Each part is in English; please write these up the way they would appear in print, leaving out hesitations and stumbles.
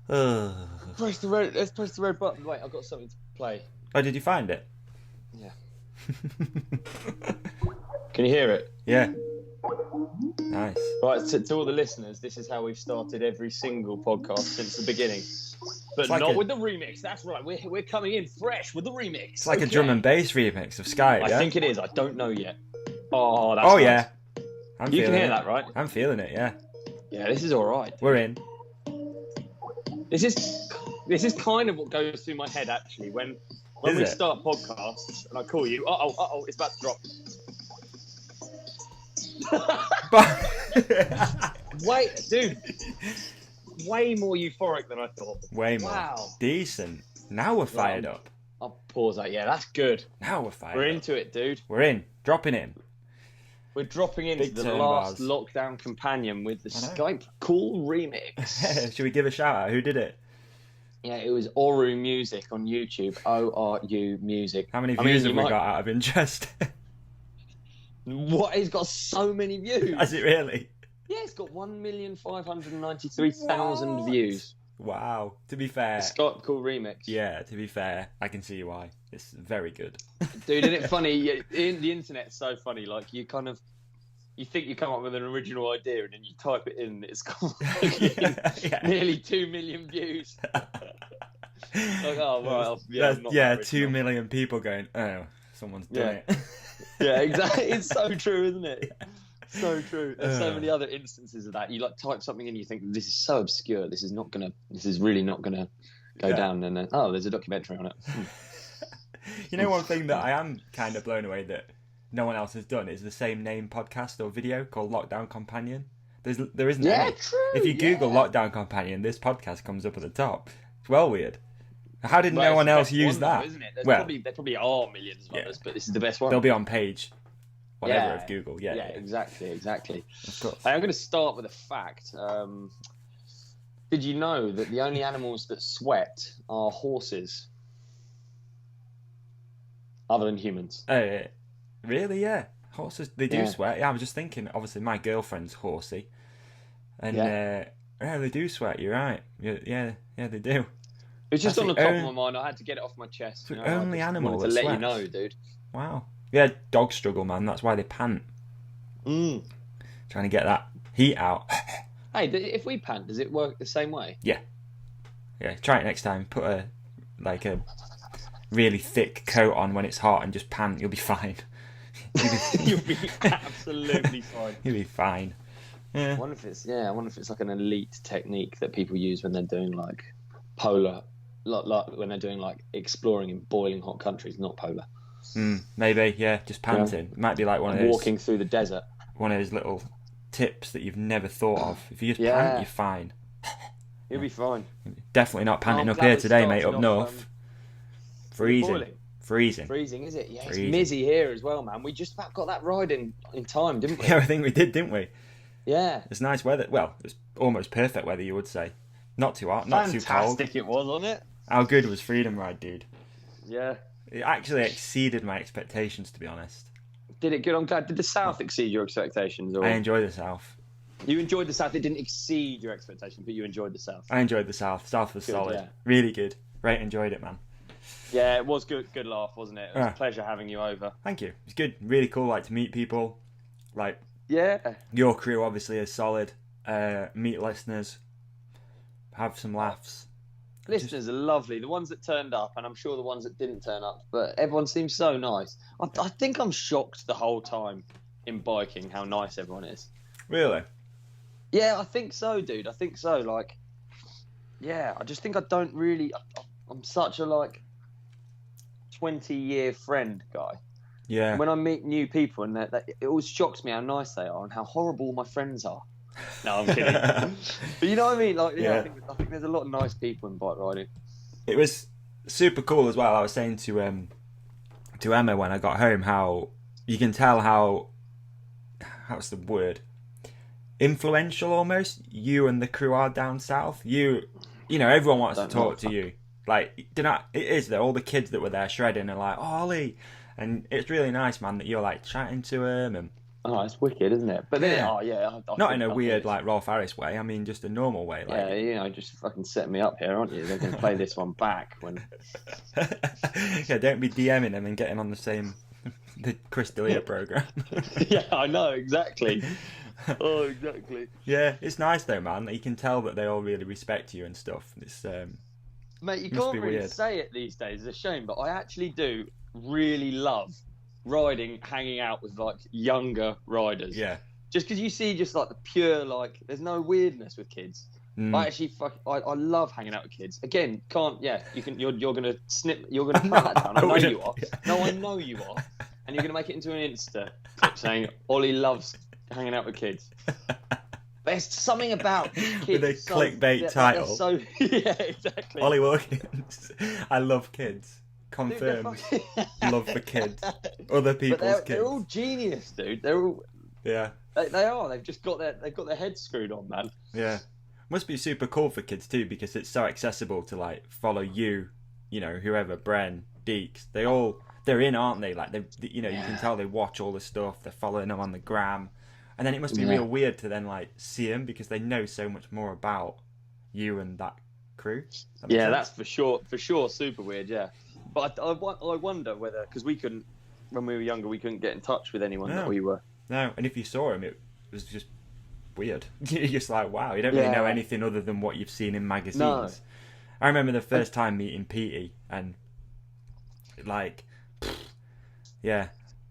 Press the red. Let's press the red button. Wait, I've got something to play. Oh, did you find it? Yeah. Can you hear it? Yeah. Nice. Right, to all the listeners, this is how we've started every single podcast since the beginning. But like not with the remix. That's right. We're coming in fresh with the remix. It's like a drum and bass remix of Skype. I think it is. I don't know yet. Oh, that's nice. yeah. You can hear that, right? I'm feeling it. Yeah. Yeah, this is all right. We're in. This is kind of what goes through my head actually when we start podcasts and I call you. It's about to drop. Wait, dude. Way more euphoric than I thought. Way more. Wow. Decent. Now we're fired up. I'll pause that. Yeah, that's good. Now we're fired We're up. into it, dude. We're in. Dropping in. We're dropping into Big the turn last bars. lockdown companion with the Skype Cool remix. Should we give a shout out? Who did it? Yeah, it was Oru Music on YouTube. ORU Music. How many views have we got out of interest? What? It's got so many views. Has it really? Yeah, it's got 1,593,000 views. Wow. To be fair. The Skype Cool remix. Yeah, to be fair, I can see why. It's very good. Dude, isn't it funny? The internet's so funny. Like, you think you come up with an original idea and then you type it in and it's got nearly 2 million views. Like, oh, well, 2 million people going, oh, someone's done it. Yeah, exactly. It's so true, isn't it? Yeah. So true. There's so many other instances of that. You like type something in, you think this is so obscure. This is really not gonna go down. And then, there's a documentary on it. You know, one thing that I am kind of blown away that no one else has done is the same name podcast or video called Lockdown Companion. There isn't any. True. If you Google Lockdown Companion, this podcast comes up at the top. It's well weird. How did no one else use that? Though, isn't it? There probably are millions of others, but this is the best one. They'll be on page whatever of Google. Yeah, exactly. Of course. Hey, I'm going to start with a fact. Did you know that the only animals that sweat are horses, other than humans? Really? Yeah. Horses, they do sweat. Yeah, I was just thinking, obviously, my girlfriend's horsey. And, they do sweat, you're right. Yeah, they do. It was just on the top of my mind. I had to get it off my chest. The only animal that to let sweats. you know, dude. Wow. Yeah, dogs struggle, man. That's why they pant. Trying to get that heat out. Hey, if we pant, does it work the same way? Yeah. Try it next time. Put a really thick coat on when it's hot and just pant. You'll be fine. You'll be absolutely fine. You'll be fine. Yeah. I wonder if it's like an elite technique that people use when they're doing like polar, when they're doing like exploring in boiling hot countries, not polar. Maybe, yeah, just panting. It might be like one of those walking through the desert. One of those little tips that you've never thought of. If you just pant, you're fine. You'll be fine. Definitely not panting up here today, mate. Up north, freezing. Freezing, is it? Yeah, it's mizzy here as well, man. We just about got that ride in time, didn't we? Yeah, I think we did, didn't we? Yeah. It's nice weather. Well, it's almost perfect weather, you would say. Not too hot, not too cold. Fantastic it was, wasn't it? How good was Freedom Ride, dude? Yeah. It actually exceeded my expectations, to be honest. Did it good? I'm glad. Did the South exceed your expectations? Or... I enjoyed the South. You enjoyed the South. It didn't exceed your expectations, but you enjoyed the South. I enjoyed the South. South was solid. Yeah. Really good. Right, enjoyed it, man. Yeah, it was good. Good laugh, wasn't it? It was a pleasure having you over. Thank you. It's good. Really cool, like, to meet people. Like, yeah. Your crew obviously is solid. Meet listeners. Have some laughs. Listeners are lovely. The ones that turned up, and I'm sure the ones that didn't turn up, but everyone seems so nice. I think I'm shocked the whole time in biking how nice everyone is. Really? Yeah, I think so, dude. I think so. Like, yeah, I just think I don't really... I'm such a, 20-year friend guy. Yeah. And when I meet new people, and it always shocks me how nice they are and how horrible my friends are. No, I'm kidding. But you know what I mean? Like, I think there's a lot of nice people in bike riding. It was super cool as well. I was saying to Emma when I got home how you can tell how's the word? Influential almost. You and the crew are down south. You know, everyone wants to talk to you. Like, it is there. All the kids that were there shredding are like, oh, Olly. And it's really nice, man, that you're like chatting to them and Oh, it's wicked, isn't it? But then, Yeah. oh yeah, I Not think, in a I think weird it's, like Rolf Harris way. I mean, just a normal way. Like, yeah, you know, just fucking setting me up here, aren't you? They're going to play this one back when. yeah, don't be DMing them and getting on the Chris D'Elia program. Yeah, I know exactly. Oh, exactly. Yeah, it's nice though, man. You can tell that they all really respect you and stuff. It's Mate, you must can't be really weird. say it these days. It's a shame, but I actually do really love riding, hanging out with like younger riders. Yeah. Just because you see just like the pure, like, there's no weirdness with kids. I actually I love hanging out with kids. Again, you're gonna snip, you're gonna cut that down. I know you are. No, I know you are, and you're gonna make it into an Insta clip saying Ollie loves hanging out with kids. There's something about kids With a clickbait title. So yeah, exactly. Olly Wilkins. I love kids. Confirmed. Dude, Love for kids. Other people's kids. They're all genius, dude. They're all. Yeah. They are. They've just got their heads screwed on, man. Yeah. Must be super cool for kids too, because it's so accessible to like follow you, you know, whoever, Bren, Deeks. They're in, aren't they? Like you know, you can tell they watch all the stuff. They're following them on the gram, and then it must be real weird to then like see them because they know so much more about you and that crew. Yeah, that's for sure. For sure, super weird. Yeah, but I wonder whether, because we couldn't, when we were younger, we couldn't get in touch with anyone that we were. No, and if you saw him, it was just weird. You're just like, wow, you don't really know anything other than what you've seen in magazines. No. I remember the first time meeting Petey, and like, yeah,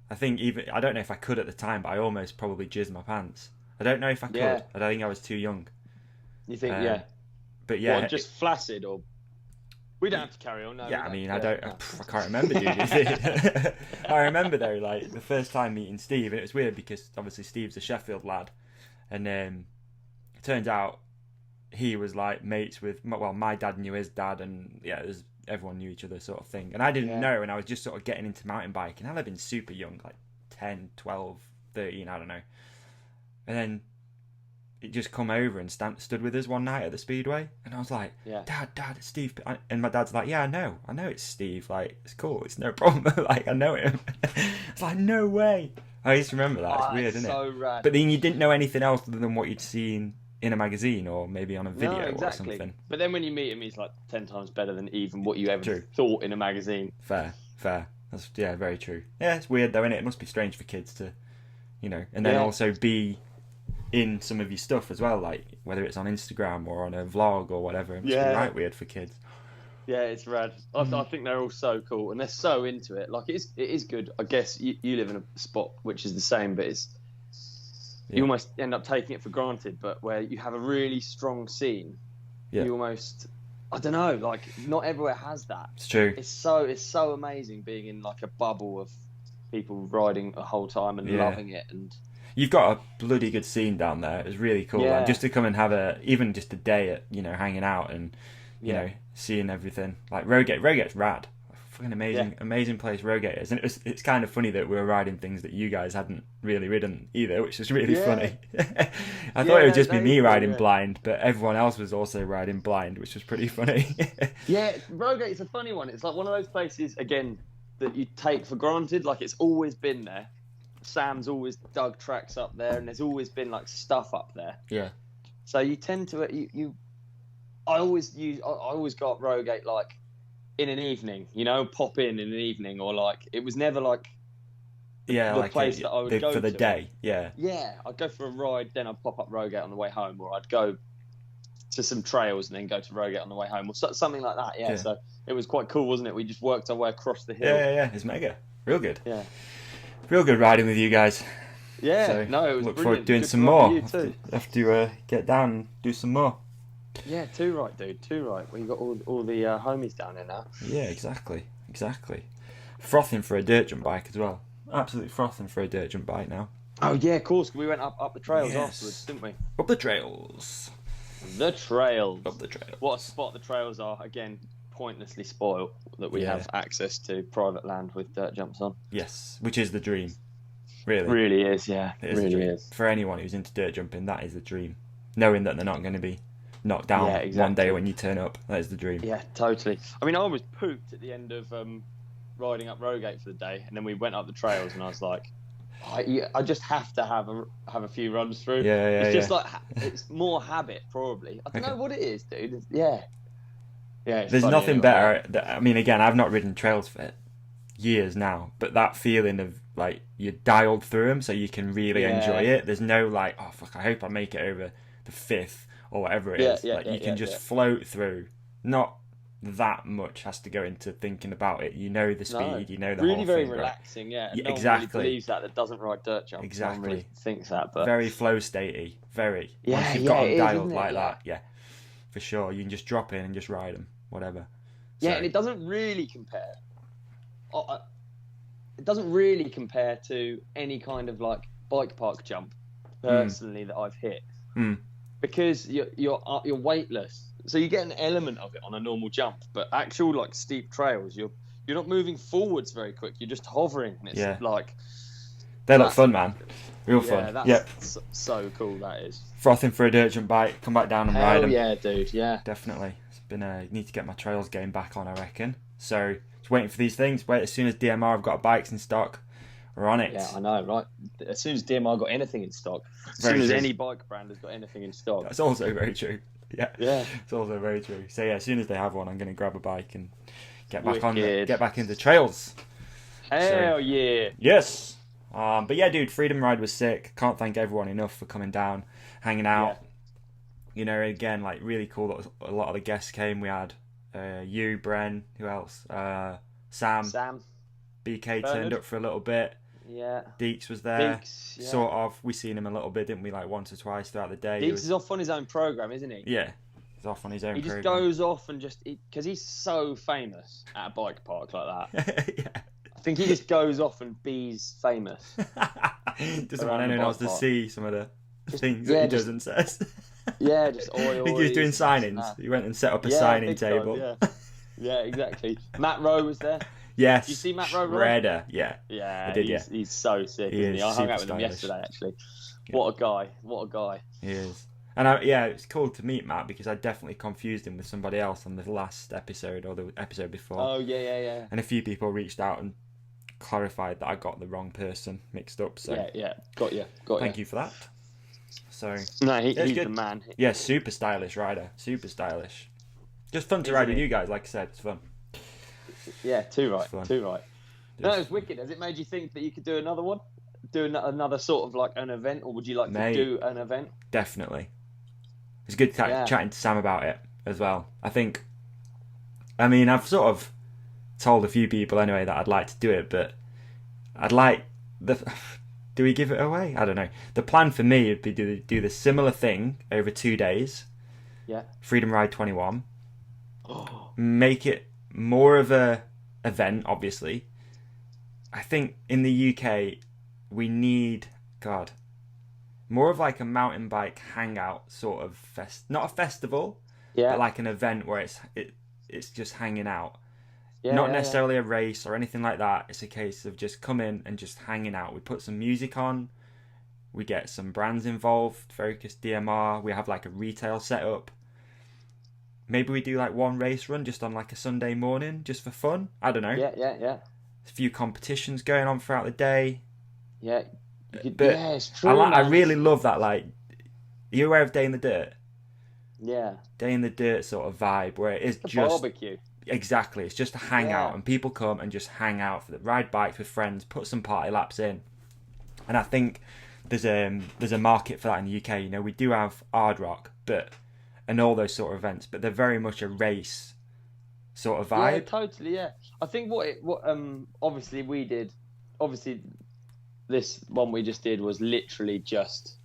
I think I don't know if I could at the time, but I almost probably jizzed my pants. I don't know if I could. I don't think I was too young. You think, but yeah, what, just flaccid, or we don't have to carry on. No, yeah, I mean, I can't remember, dude. I remember though, like the first time meeting Steve, and it was weird because obviously Steve's a Sheffield lad, and it turns out he was like mates with, well, my dad knew his dad, and yeah, everyone knew each other, sort of thing. And I didn't know, and I was just sort of getting into mountain biking. I'd have been super young, like 10, 12, 13, I don't know. And then it just come over and stood with us one night at the Speedway, and I was like, Dad, it's Steve. And my dad's like, yeah, I know it's Steve, like, it's cool, it's no problem. Like, I know him. It's like, no way. I used to remember that. It's weird, isn't so it? Rad. But then you didn't know anything else other than what you'd seen in a magazine or maybe on a video or something. But then when you meet him, he's like 10 times better than even what you ever thought in a magazine. Fair. That's very true. Yeah, it's weird though, isn't it? It must be strange for kids to, you know, and then also be in some of your stuff as well, like whether it's on Instagram or on a vlog or whatever. It must be right weird for kids. Yeah, it's rad. I think they're all so cool, and they're so into it. Like, it is good. I guess you live in a spot which is the same, but you almost end up taking it for granted. But where you have a really strong scene, you almost, I don't know, like not everywhere has that. It's true. It's so amazing being in like a bubble of people riding a whole time and loving it. And you've got a bloody good scene down there. It was really cool. Like, just to come and have even just a day at, you know, hanging out and you know, seeing everything. Like Rogate's rad. Fucking amazing place Rogate is. And it's kind of funny that we were riding things that you guys hadn't really ridden either, which was really funny. I thought it would just be me riding blind, but everyone else was also riding blind, which was pretty funny. Yeah, Rogate's a funny one. It's like one of those places, again, that you take for granted. Like, it's always been there. Sam's always dug tracks up there, and there's always been like stuff up there. Yeah. So you tend to I always go up Rogate like in an evening, you know, pop in an evening, or like it was never like the place that I would go for the to. day. Yeah. Yeah, I'd go for a ride, then I'd pop up Rogate on the way home, or I'd go to some trails and then go to Rogate on the way home, or something like that. Yeah. So it was quite cool, wasn't it? We just worked our way across the hill. Yeah. It's mega, real good. Yeah. Real good riding with you guys. Yeah, so it was look brilliant. forward to doing good some more. Have to get down and do some more. Yeah, too right, dude. Too right. Well, you got all the homies down there now. Yeah, exactly. Frothing for a dirt jump bike as well. Absolutely frothing for a dirt jump bike now. Oh yeah, of course. We went up the trails afterwards, didn't we? Up the trails. The trails. Up the trails. What a spot the trails are. Again, pointlessly spoiled that we have access to private land with dirt jumps on. Yes, which is the dream. Really. Really is, yeah. It really is. For anyone who's into dirt jumping, that is the dream. Knowing that they're not going to be knocked down one day when you turn up. That is the dream. Yeah, totally. I mean, I was pooped at the end of riding up Rogate for the day, and then we went up the trails, and I was like, I just have to have a few runs through. It's just like it's more habit probably. I don't know what it is, dude. Yeah. There's nothing better. I mean, again, I've not ridden trails for years now, but that feeling of like you're dialed through them, so you can really enjoy it. There's no like, oh fuck, I hope I make it over the 5th or whatever it is. Like you can just float through. Not that much has to go into thinking about it. You know the speed, you know the really whole very thing, relaxing. Right? No exactly. one really believes that doesn't ride dirt jumps. Exactly. No one really thinks that, but very flow statey. Very. Yeah, once you've got them dialed is, like that, for sure. You can just drop in and just ride them, whatever. Yeah, and it doesn't really compare. It doesn't really compare to any kind of like bike park jump, personally, that I've hit, because you're weightless. So you get an element of it on a normal jump, but actual like steep trails, you're not moving forwards very quick. You're just hovering, and it's like they look fun, man. Real fun. That's so cool. That is frothing for a dirt jump bike. Come back down and ride them. Yeah, dude. Yeah, definitely. It's been need to get my trails game back on, I reckon. So just waiting for these things. Wait, as soon as DMR have got bikes in stock, we're on it. Yeah, I know, right? As soon as DMR got anything in stock, as soon as any bike brand has got anything in stock. That's also very true. Yeah, yeah, it's also very true. So yeah, as soon as they have one, I'm going to grab a bike and get back into trails. Hell yeah! Yes. But yeah, dude, Freedom Ride was sick. Can't thank everyone enough for coming down, hanging out. Yeah. You know, again, like really cool that a lot of the guests came. We had you, Bren, who else? Sam, BK turned up for a little bit. Yeah. Deeks was there. Sort of. We seen him a little bit, didn't we? Like once or twice throughout the day. Deeks is off on his own program, isn't he? Yeah. He's off on his own program. He just goes off and because he's so famous at a bike park like that. Yeah. I think he just goes off and be's famous. Doesn't want anyone else to see some of the things that he does and says. Yeah, just oil. I think he was doing signings. He went and set up a signing table. Yeah, exactly. Matt Rowe was there. Yes. Did you see Matt Rowe? Shredder, yeah. Yeah, I did, he's so sick, isn't he? I hung out with him yesterday, actually. Yeah. What a guy. He is. And it's cool to meet Matt because I definitely confused him with somebody else on the last episode or the episode before. Oh, yeah. And a few people reached out and clarified that I got the wrong person mixed up. So yeah. Got you. Thank you for that. So no, he's the man. Yeah, super stylish rider. Super stylish. Just fun to ride with you guys, like I said, it's fun. Yeah, too right. No, it's wicked. Has it made you think that you could do another one? Do another sort of like an event, or would you like to do an event? Definitely. It's good chatting to Sam about it as well. I mean, I've sort of told a few people anyway that I'd like to do it, but I'd like do we give it away? I don't know. The plan for me would be to do the similar thing over 2 days. Yeah. Freedom Ride 21. Make it more of a event, obviously. I think in the UK we need more of like a mountain bike hangout sort of not a festival, but like an event where it's just hanging out. Not necessarily a race or anything like that. It's a case of just come in and just hanging out. We put some music on. We get some brands involved. Focus DMR. We have like a retail setup. Maybe we do like one race run just on like a Sunday morning, just for fun. I don't know. Yeah. A few competitions going on throughout the day. Yeah. But it's true. I really love that. Like, are you aware of Day in the Dirt? Yeah. Day in the Dirt sort of vibe where it is it's just barbecue. Exactly. It's just a hangout, and people come and just hang out for the ride bikes with friends, put some party laps in, and I think there's a market for that in the UK. You know, we do have Hard Rock, and all those sort of events, but they're very much a race sort of vibe. Yeah, totally. Yeah, I think what obviously we did. Obviously, this one we just did was literally just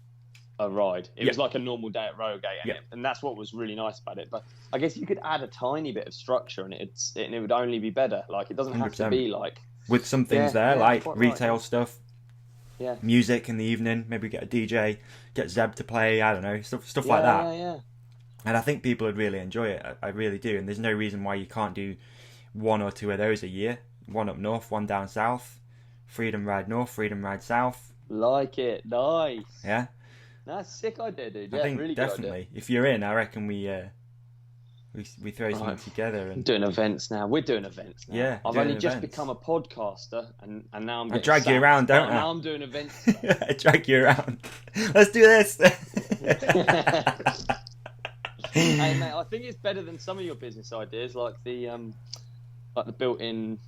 a ride. It was like a normal day at Rogate, and that's what was really nice about it. But I guess you could add a tiny bit of structure, and it would only be better. Like, it doesn't have 100%. to be like with some things like retail right. stuff. Yeah, music in the evening. Maybe get a DJ, get Zeb to play. I don't know, stuff like that. Yeah. And I think people would really enjoy it. I really do. And there's no reason why you can't do 1 or 2 of those a year. One up north, one down south. Freedom Ride North, Freedom Ride South. Like it, nice. Yeah. That's a sick idea, dude. Yeah, I think really definitely. Good idea. If you're in, I reckon we We throw something together and doing events now. We're doing events now. Yeah, I've only just become a podcaster, and now I'm. I drag you around, don't I? Now I'm doing events. I drag you around. Let's do this. Hey mate, I think it's better than some of your business ideas, like the built-in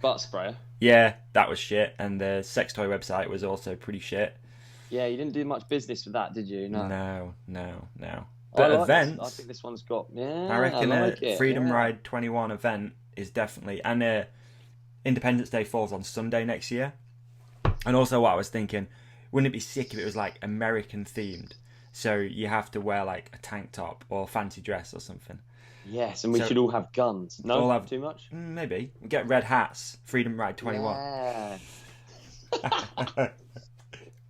butt sprayer. Yeah, that was shit, and the sex toy website was also pretty shit. Yeah, you didn't do much business with that, did you? No. But events, I think this one's got. Yeah, I reckon a Freedom Ride 21 event is definitely, and Independence Day falls on Sunday next year. And also, what I was thinking, wouldn't it be sick if it was like American themed? So you have to wear like a tank top or fancy dress or something. Yes, and we should all have guns. No, all have too much. Maybe we get red hats. Freedom Ride 21. Yeah.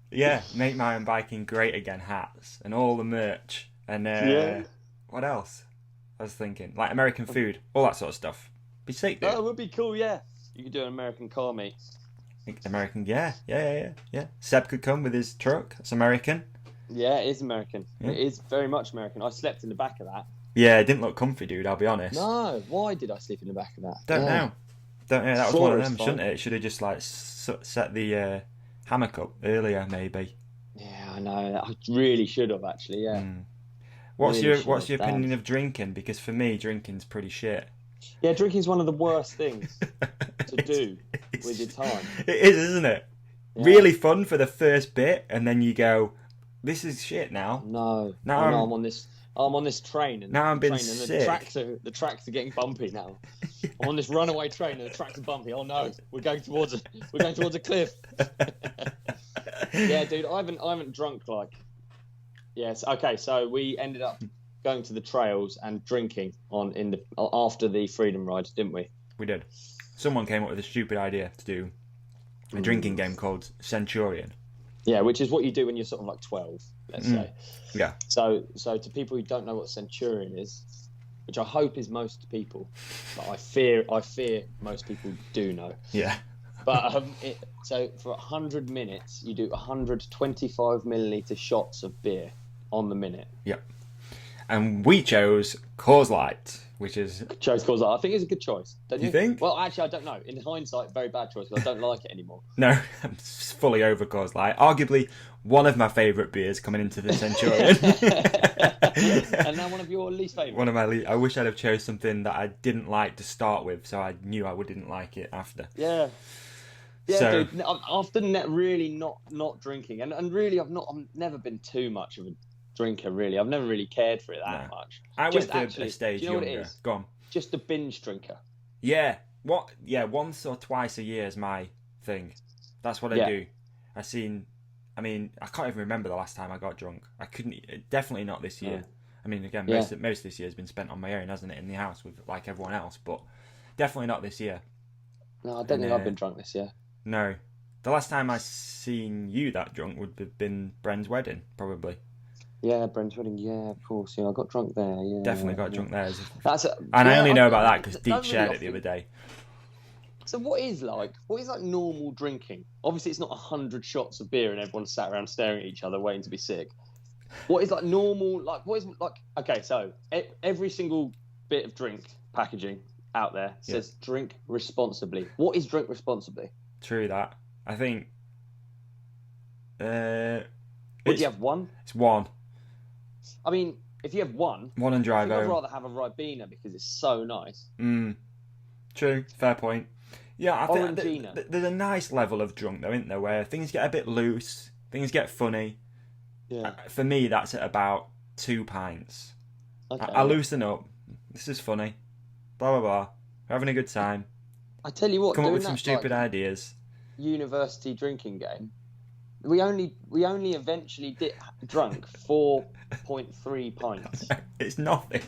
Yeah, make mountain biking great again. Hats and all the merch and what else? I was thinking like American food, all that sort of stuff. Be sick, dude. Oh, it would be cool. Yeah, you could do an American car meet. American, yeah. Seb could come with his truck. It's American. Yeah, it is American. Yeah. It is very much American. I slept in the back of that. Yeah, it didn't look comfy, dude. I'll be honest. No, why did I sleep in the back of that? Don't know. That was one of them, shouldn't it? It should have just like set the hammock up earlier, maybe. Yeah, I know. I really should have actually. Yeah. What's your opinion of drinking? Because for me, drinking's pretty shit. Yeah, drinking's one of the worst things to do with your time. It is, isn't it? Yeah. Really fun for the first bit, and then you go, "This is shit now." No, I'm on this. I'm on this train, and now I'm being sick. The tracks are getting bumpy now. Yeah. I'm on this runaway train, and the tracks are bumpy. Oh no, we're going towards a cliff. Yeah, dude, I haven't drunk like. Yes, okay. So we ended up going to the trails and drinking after the Freedom Ride, didn't we? We did. Someone came up with a stupid idea to do a drinking game called Centurion. Yeah, which is what you do when you're sort of like 12, let's say. Yeah. So to people who don't know what Centurion is, which I hope is most people, but I fear most people do know. Yeah. But so for 100 minutes, you do 125 milliliter shots of beer on the minute. Yep. And we chose Coors Light, which is... Chose Coors Light. I think it's a good choice. Don't you think? Well, actually, I don't know. In hindsight, very bad choice, because I don't like it anymore. No, I'm fully over Coors Light. Arguably, one of my favourite beers coming into the Centurion. And now one of your least favourite. One of my least... I wish I'd have chose something that I didn't like to start with, so I knew I didn't like it after. Yeah. Yeah, so, dude, after really not drinking, and really I've never been too much of a drinker, really. I've never really cared for it that much. I went through a stage younger. Do you know what it is? Go on. Just a binge drinker. Yeah. What? Yeah, once or twice a year is my thing. That's what I do. I can't even remember the last time I got drunk. I couldn't. Definitely not this year. I mean, again, most of this year has been spent on my own, hasn't it, in the house with like everyone else. But definitely not this year. No, I don't think I've been drunk this year. No. The last time I seen you that drunk would have been Bren's wedding, probably. Yeah, Bren's wedding. Yeah, of course. Yeah, I got drunk there. Yeah, definitely got drunk there. And I only know about that because Deke shared it the other day. So what is like normal drinking? Obviously, it's not 100 shots of beer and everyone sat around staring at each other waiting to be sick. What is like normal? Like what is like? Okay, so every single bit of drink packaging out there says drink responsibly. What is drink responsibly? True that. I think. Would you have one? It's one. I mean, if you have one and drive home. I'd rather have a Ribena because it's so nice. True. Fair point. Yeah, I think there's a nice level of drunk though, isn't there, where things get a bit loose, things get funny. Yeah. For me, that's at about 2 pints. Okay. I loosen up. This is funny. Blah blah blah. We're having a good time. I tell you what, come up with some stupid ideas. University drinking game. We only eventually drunk 4.3 pints. It's nothing,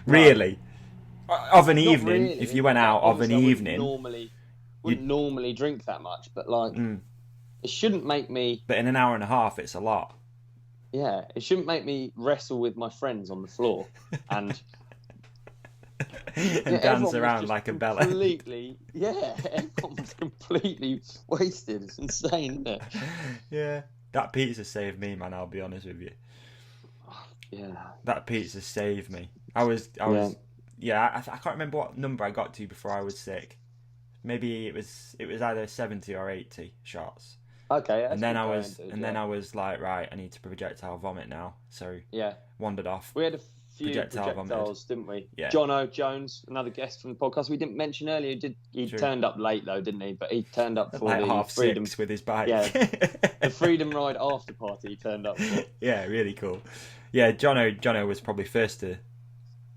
really. Of an evening, really. If you went out of an evening, wouldn't normally drink that much, but like it shouldn't make me. But in an hour and a half, it's a lot. Yeah, it shouldn't make me wrestle with my friends on the floor and. Dance around like a bella. Everyone was completely wasted. It's insane, isn't it? Yeah. That pizza saved me, man, I'll be honest with you. Yeah. That pizza saved me. I can't remember what number I got to before I was sick. Maybe it was either 70 or 80 shots. Okay, and then I was like, right, I need to projectile vomit now. So wandered off. We had a few projectiles, didn't we? Yeah. Jono Jones, another guest from the podcast we didn't mention earlier. He turned up late though, didn't he? But he turned up for like the half Freedom six with his bike. Yeah, the Freedom Ride after party. He turned up for. Yeah, really cool. Yeah, Jono was probably first to.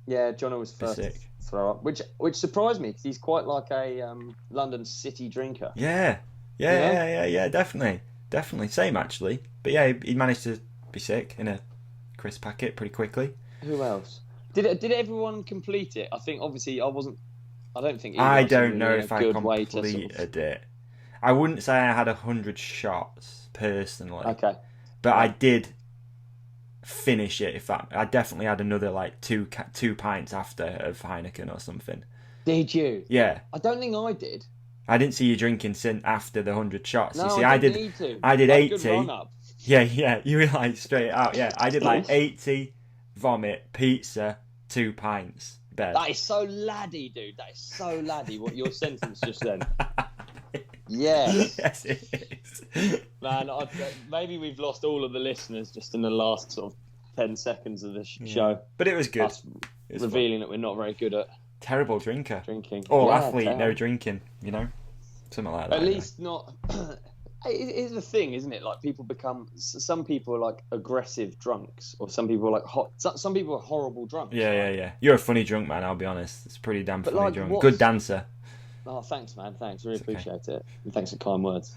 Yeah, Jono was first to throw up, which surprised me because he's quite like a London city drinker. Yeah, definitely. Same actually, but yeah, he managed to be sick in a crisp packet pretty quickly. Who else? Did everyone complete it? I think obviously I wasn't. I don't think. I don't know if I completed it. I wouldn't say I had 100 shots personally. Okay, but I did finish it. I definitely had another like two pints after of Heineken or something. Did you? Yeah. I don't think I did. I didn't see you drinking after the 100 shots. No, you see, I didn't need to. I did 80. Good run up. Yeah. You were like straight out. Yeah, I did like 80, vomit, pizza, 2 pints, bed. That is so laddie, dude. That is so laddie. What your sentence just then. Yes. Yes, it is. Man, maybe we've lost all of the listeners just in the last sort of 10 seconds of this show. But it was good. It was revealing that we're not very good at terrible drinking. Or athlete, no drinking, something like that. At least not. It's the thing, isn't it? Like some people are like aggressive drunks, or some people are like hot. Some people are horrible drunks. Yeah. You're a funny drunk, man. I'll be honest. It's pretty damn funny like, drunk. Good dancer. Oh, thanks, man. Thanks. Really appreciate it. And thanks for kind words.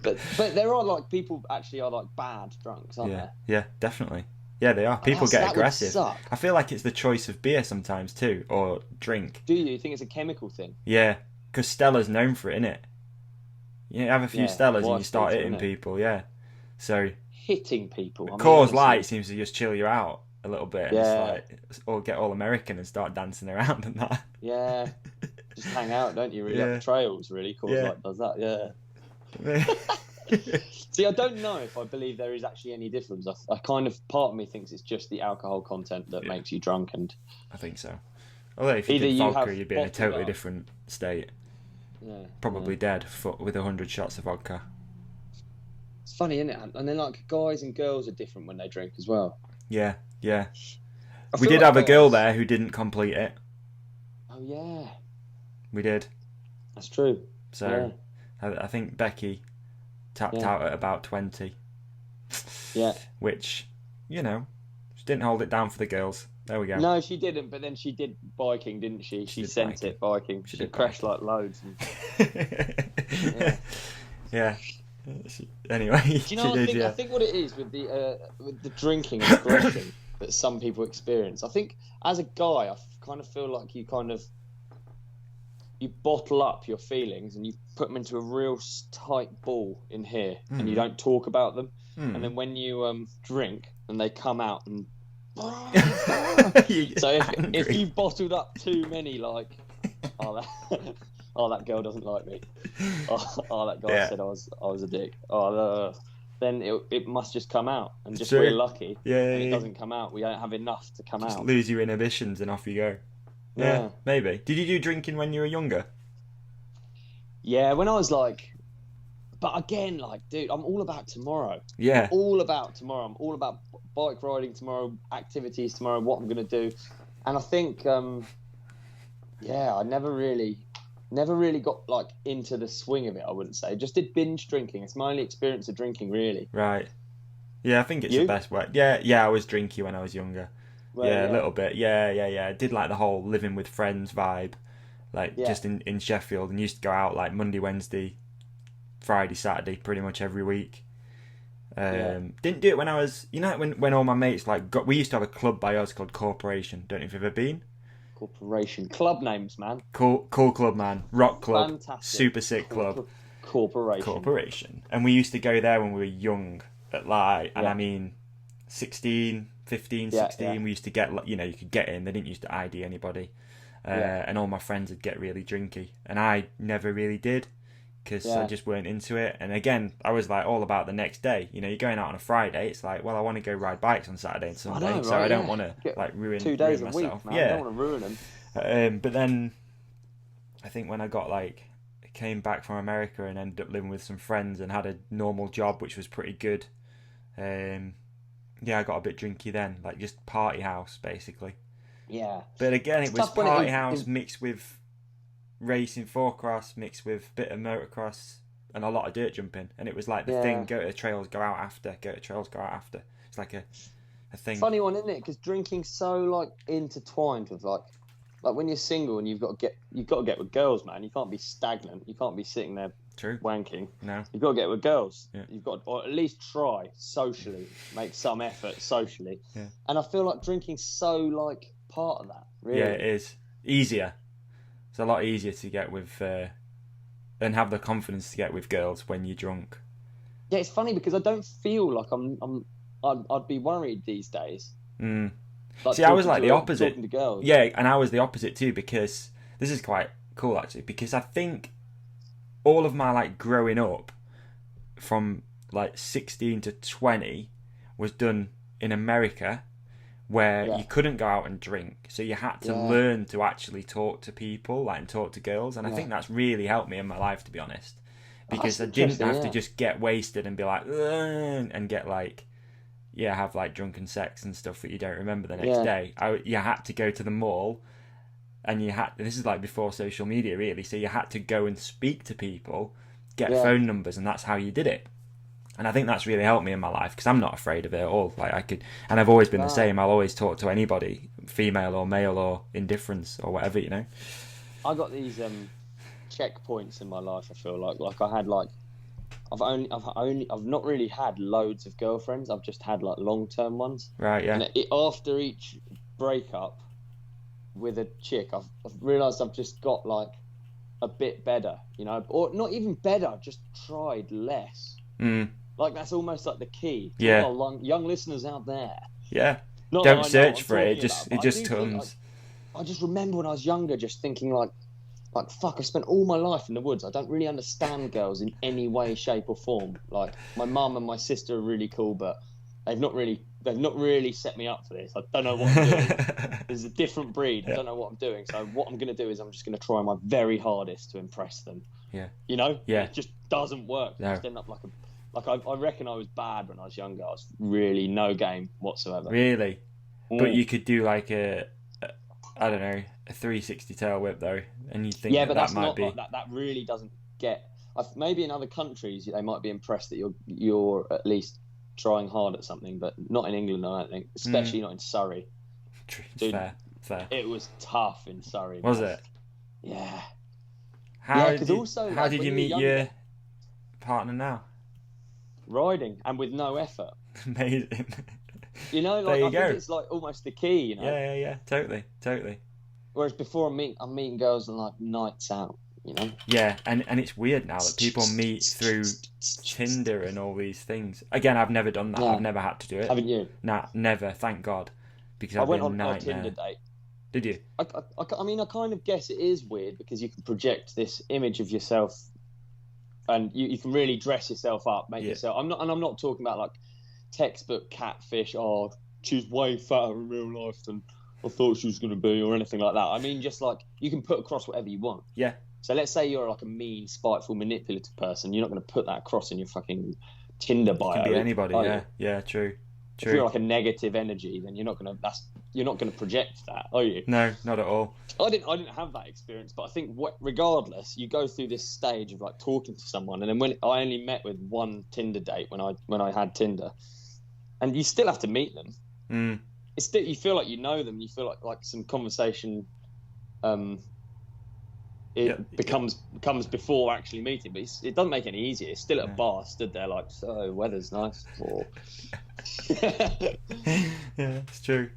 but there are like people actually are like bad drunks, aren't there? Yeah, definitely. Yeah, they are. People get aggressive. I feel like it's the choice of beer sometimes too, or drink. Do you think it's a chemical thing? Yeah, because Stella's known for it, innit? You have a few Stellas and you start hitting people, So hitting people. Coors Light seems to just chill you out a little bit. Yeah. Or get all American and start dancing around and that. Yeah. Just hang out, don't you? Really, up the trails. Really, Coors Light does that. Yeah. See, I don't know if I believe there is actually any difference. I kind of, part of me thinks it's just the alcohol content that makes you drunk, and I think so. Although if you did vodka, you'd be in a totally different state. Yeah, probably dead with 100 shots of vodka. It's funny, isn't it? And then like guys and girls are different when they drink as well. Yeah. We did have a girl there who didn't complete it. Oh yeah. We did. That's true. So I think Becky tapped out at about 20. Yeah. Which, she didn't hold it down for the girls. There we go. No, she didn't, but then she did biking, didn't she? She sent it biking. She crashed like loads. Yeah. Anyway, do you know what I think what it is with the drinking and aggression that some people experience. I think as a guy, I kind of feel like you bottle up your feelings and you put them into a real tight ball in here, and you don't talk about them. And then when you drink, and they come out and. So if you bottled up too many, like, that girl doesn't like me. That guy said I was a dick. Then it must just come out, and just we're lucky. It doesn't come out. We don't have enough to come out. Lose your inhibitions and off you go. Yeah, maybe. Did you do drinking when you were younger? Yeah, when I was like. But again, like, dude, I'm all about tomorrow. Yeah. All about tomorrow. I'm all about bike riding tomorrow, activities tomorrow, what I'm going to do. And I think, I never really got, like, into the swing of it, I wouldn't say. Just did binge drinking. It's my only experience of drinking, really. Right. Yeah, I think it's the best way. Yeah, I was drinky when I was younger. Well, a little bit. Yeah. I did, like, the whole living with friends vibe, like, just in Sheffield, and used to go out, like, Monday, Wednesday, Friday, Saturday, pretty much every week. Didn't do it when I was, when all my mates we used to have a club by us called Corporation. Don't know if you've ever been. Corporation club names, man. Cool club, man. Rock club. Fantastic. Super sick club. Corporation. And we used to go there when we were young, at I mean, 16, 15, 16. We used to get, you could get in. They didn't used to ID anybody, and all my friends would get really drinky, and I never really did. because I just weren't into it. And again, I was like all about the next day. You know, you're going out on a Friday. It's like, well, I want to go ride bikes on Saturday and Sunday, I know, so right? I don't want to like ruin 2 days ruin a week, myself. man. Yeah, I don't want to ruin them. But then I think when I came back from America and ended up living with some friends and had a normal job, which was pretty good. I got a bit drinky then, like just party house basically. Yeah. But again, it was tough when party house mixed with racing 4-cross, mixed with a bit of motocross and a lot of dirt jumping. And it was like the thing, go to the trails, go out after, go to trails, go out after. It's like a thing. Funny one, isn't it? Because drinking's so like intertwined with like when you're single and you've got to get with girls, man. You can't be stagnant. You can't be sitting there wanking. No. You've got to get with girls. Yeah. You've got to, or at least try socially, make some effort socially. Yeah. And I feel like drinking's so like part of that. Really. Yeah, it is easier. It's a lot easier to get with and have the confidence to get with girls when you're drunk. Yeah, it's funny because I don't feel like I'd be worried these days. Mm. Like See, I was like the opposite. Talking to girls. Yeah, and I was the opposite too, because this is quite cool actually, because I think all of my like growing up from like 16 to 20 was done in America, where you couldn't go out and drink, so you had to learn to actually talk to people, like, and talk to girls, and I think that's really helped me in my life, to be honest, because I didn't have to just get wasted and be like, ugh, and get like, have like drunken sex and stuff that you don't remember the next day. You had to go to the mall, and this is like before social media really, so you had to go and speak to people, get phone numbers, and that's how you did it. And I think that's really helped me in my life, because I'm not afraid of it at all. Like and I've always been the same. I'll always talk to anybody, female or male or indifference or whatever, you know. I got these checkpoints in my life. I feel like I had like I've not really had loads of girlfriends. I've just had like long-term ones. Right. Yeah. And after each breakup with a chick, I've realised I've just got like a bit better, you know, or not even better. I've just tried less. Mm. Like that's almost like the key. Yeah. Young listeners out there. Yeah. Not Don't search for it. It just comes. I just remember when I was younger, just thinking like fuck. I spent all my life in the woods. I don't really understand girls in any way, shape, or form. Like my mum and my sister are really cool, but they've not really set me up for this. I don't know what I'm doing. There's a different breed. I don't know what I'm doing. So what I'm going to do is I'm just going to try my very hardest to impress them. Yeah. You know? Yeah. It just doesn't work. No. I just end up I reckon I was bad when I was younger. I was really no game whatsoever. Really? But you could do like a 360 tail whip though, and you think but that's might not be like that. That really doesn't get. Maybe in other countries they might be impressed that you're at least trying hard at something, but not in England. I don't think, especially not in Surrey. Dude, fair. It was tough in Surrey. Was it? Yeah. How did you meet your partner now? Riding, and with no effort. Amazing. You know, like I think it's like almost the key, you know. Yeah, totally. Whereas before I'm meeting girls on like nights out, you know. Yeah, and it's weird now that people meet through Tinder and all these things. Again, I've never done that. I've never had to do it. Haven't you? Nah, never. Thank God, because I I've went been on a Tinder date. Did you? I mean, I kind of guess it is weird because you can project this image of yourself, and you can really dress yourself up, make yourself. I'm not talking about like textbook catfish. Oh, she's way fatter in real life than I thought she was going to be, or anything like that. I mean, just like you can put across whatever you want. Yeah. So let's say you're like a mean, spiteful, manipulative person. You're not going to put that across in your fucking Tinder bio. It can be anybody. Yeah, true. If you're like a negative energy, then you're not going to project that, are you? No, not at all. I didn't have that experience, but I think regardless, you go through this stage of like talking to someone, and then when I only met with one Tinder date when I had Tinder, and you still have to meet them. Mm. It's still, you feel like you know them. You feel like some conversation, becomes before actually meeting, but it doesn't make it any easier. It's still at a bar, stood there like, so weather's nice. Or... Yeah, it's true.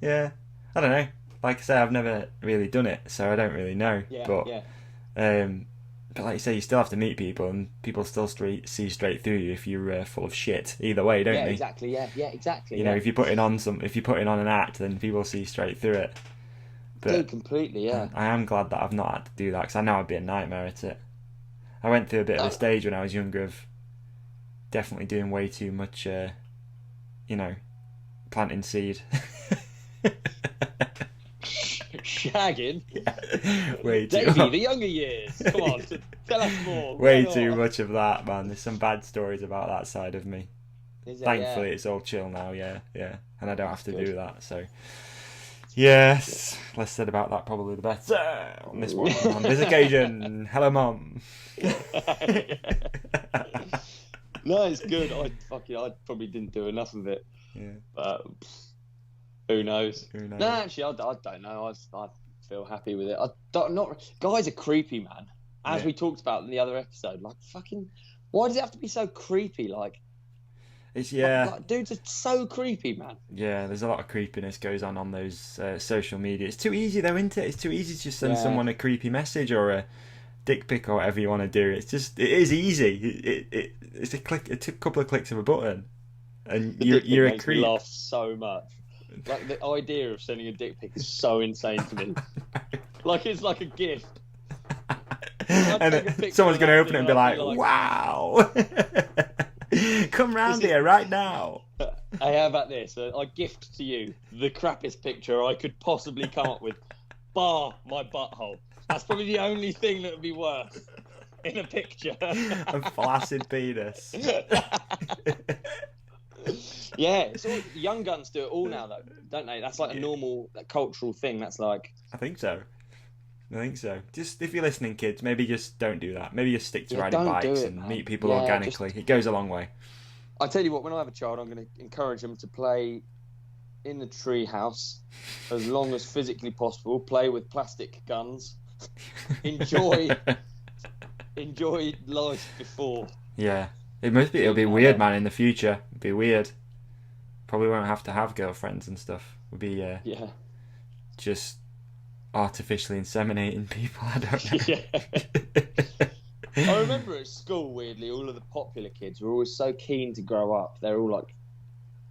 Yeah, I don't know. Like I say, I've never really done it, so I don't really know. But like you say, you still have to meet people, and people still see straight through you if you're full of shit. Either way, don't they? Exactly. Yeah, exactly. You know, if you're putting on an act, then people see straight through it. But Dude, completely. Yeah. I am glad that I've not had to do that, because I know I'd be a nightmare at it. I went through a bit of a stage when I was younger of definitely doing way too much, planting seed. Shagging? Yeah. Way too Davey, the younger years. Come on, tell us more. Way too much of that, man. There's some bad stories about that side of me. Thankfully, it's all chill now, yeah. And I don't have to do that, so... Yes, less said about that probably the better on this one. On this occasion, hello, Mum. No, it's good. I probably didn't do enough of it. Yeah. But who knows? No, actually, I don't know. I feel happy with it. Guys are creepy, man. As we talked about in the other episode, like fucking. Why does it have to be so creepy? Like, it's like, dudes are so creepy, man. Yeah, there's a lot of creepiness goes on those social media. It's too easy though, isn't it? It's too easy to just send someone a creepy message or a dick pic or whatever you want to do. It is easy. It's a click. It's a couple of clicks of a button, and you're a creep. Me laugh so much. Like the idea of sending a dick pic is so insane to me. Like it's like a gift. And someone's going to open it and be like, "Wow, come round here right now." Hey, how about this? I gift to you the crappiest picture I could possibly come up with, bar my butthole. That's probably the only thing that would be worse in a picture. A flaccid penis. Yeah, it's all, young guns do it all now, though, don't they? That's like a normal cultural thing. That's like... I think so. Just if you're listening, kids, maybe just don't do that. Maybe just stick to riding bikes and meet people organically. It goes a long way. I tell you what, when I have a child, I'm going to encourage them to play in the tree house as long as physically possible. Play with plastic guns. Enjoy life before. Yeah, it'll be weird, man. In the future, it'll be weird. Probably won't have to have girlfriends and stuff. We'll be just artificially inseminating people. I don't know. Yeah. I remember at school, weirdly, all of the popular kids were always so keen to grow up. They're all like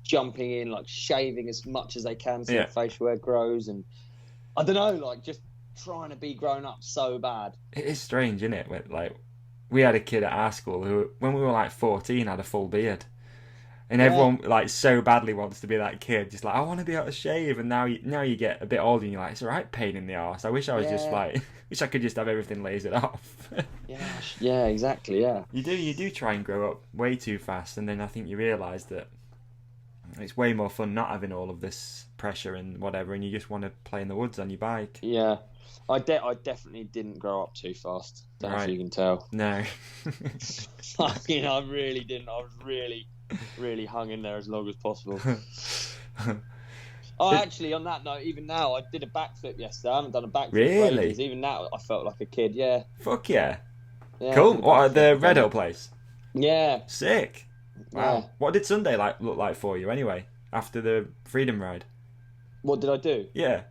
jumping in, like shaving as much as they can so their facial hair grows, and I don't know, like just trying to be grown up so bad. It is strange, isn't it? Like, we had a kid at our school who, when we were like 14, had a full beard. And everyone like so badly wants to be that kid, just like, I want to be able to shave. And now you get a bit older and you're like, it's a right pain in the arse. I wish I was just like, wish I could just have everything lasered off. Yeah, exactly. Yeah, you do try and grow up way too fast, and then I think you realise that it's way more fun not having all of this pressure and whatever, and you just want to play in the woods on your bike. Yeah, I definitely didn't grow up too fast. Don't know if you can tell. No. I really didn't. I was really hung in there as long as possible. Actually, on that note, even now, I did a backflip yesterday. I haven't done a backflip for ages. Even now, I felt like a kid. Yeah. Fuck yeah. Cool. What, at the Red Hill place? Yeah. Sick. Wow. Yeah. What did Sunday look like for you anyway? After the Freedom Ride? What did I do? Yeah.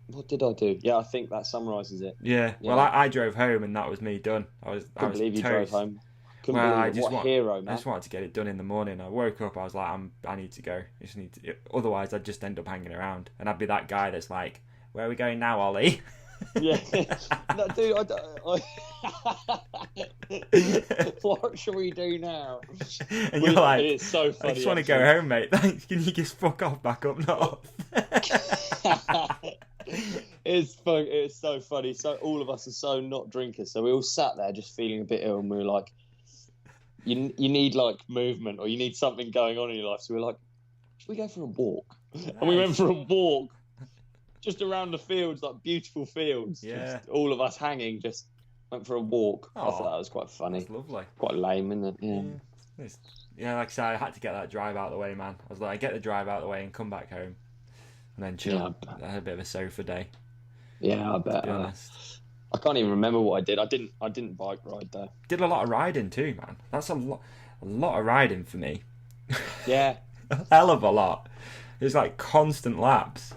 What did I do? Yeah, I think that summarises it. Yeah. Well, I drove home and that was me done. I was believe you toast. drove home. Hero, man. I just wanted to get it done in the morning. I woke up, I was like, I need to go. Otherwise, I'd just end up hanging around. And I'd be that guy that's like, where are we going now, Olly? Yeah. No, dude, what should we do now? And you're like, it's so funny, I just want to go home, mate. Thanks. Can you just fuck off back up north? It's so funny. So all of us are so not drinkers. So we all sat there just feeling a bit ill, and we were like, you need like movement, or you need something going on in your life. So we were like, should we go for a walk? Nice. And we went for a walk just around the fields, like beautiful fields. Yeah. Just all of us hanging, just went for a walk. I thought that was quite funny. That's lovely. Quite lame, isn't it? Yeah. Yeah, like I said, I had to get that drive out of the way, man. I was like, get the drive out of the way and come back home. And then chill. I had a bit of a sofa day. Yeah, I bet. To be honest. I can't even remember what I did. I didn't bike ride though. Did a lot of riding too, man. That's a lot of riding for me. Yeah. A hell of a lot. It's like constant laps.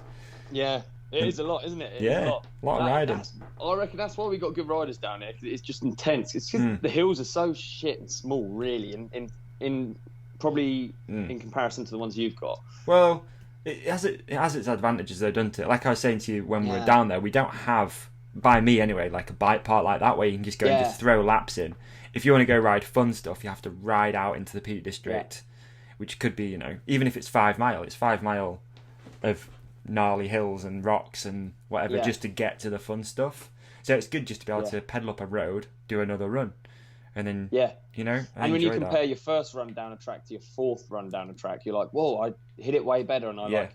Yeah, it is a lot, isn't it? A lot of riding. I reckon that's why we got good riders down here. Cause it's just intense. It's just the hills are so shit and small, really, in probably in comparison to the ones you've got. Well, it has its advantages though, doesn't it? Like I was saying to you when we were down there, we don't have by me anyway, like a bike park like that where you can just go and just throw laps in. If you want to go ride fun stuff, you have to ride out into the Peak District, which could be, even if it's 5 mile, it's 5 mile of gnarly hills and rocks and whatever just to get to the fun stuff. So it's good just to be able to pedal up a road, do another run, and then and when you compare your first run down a track to your fourth run down a track, you're like, whoa, I hit it way better, and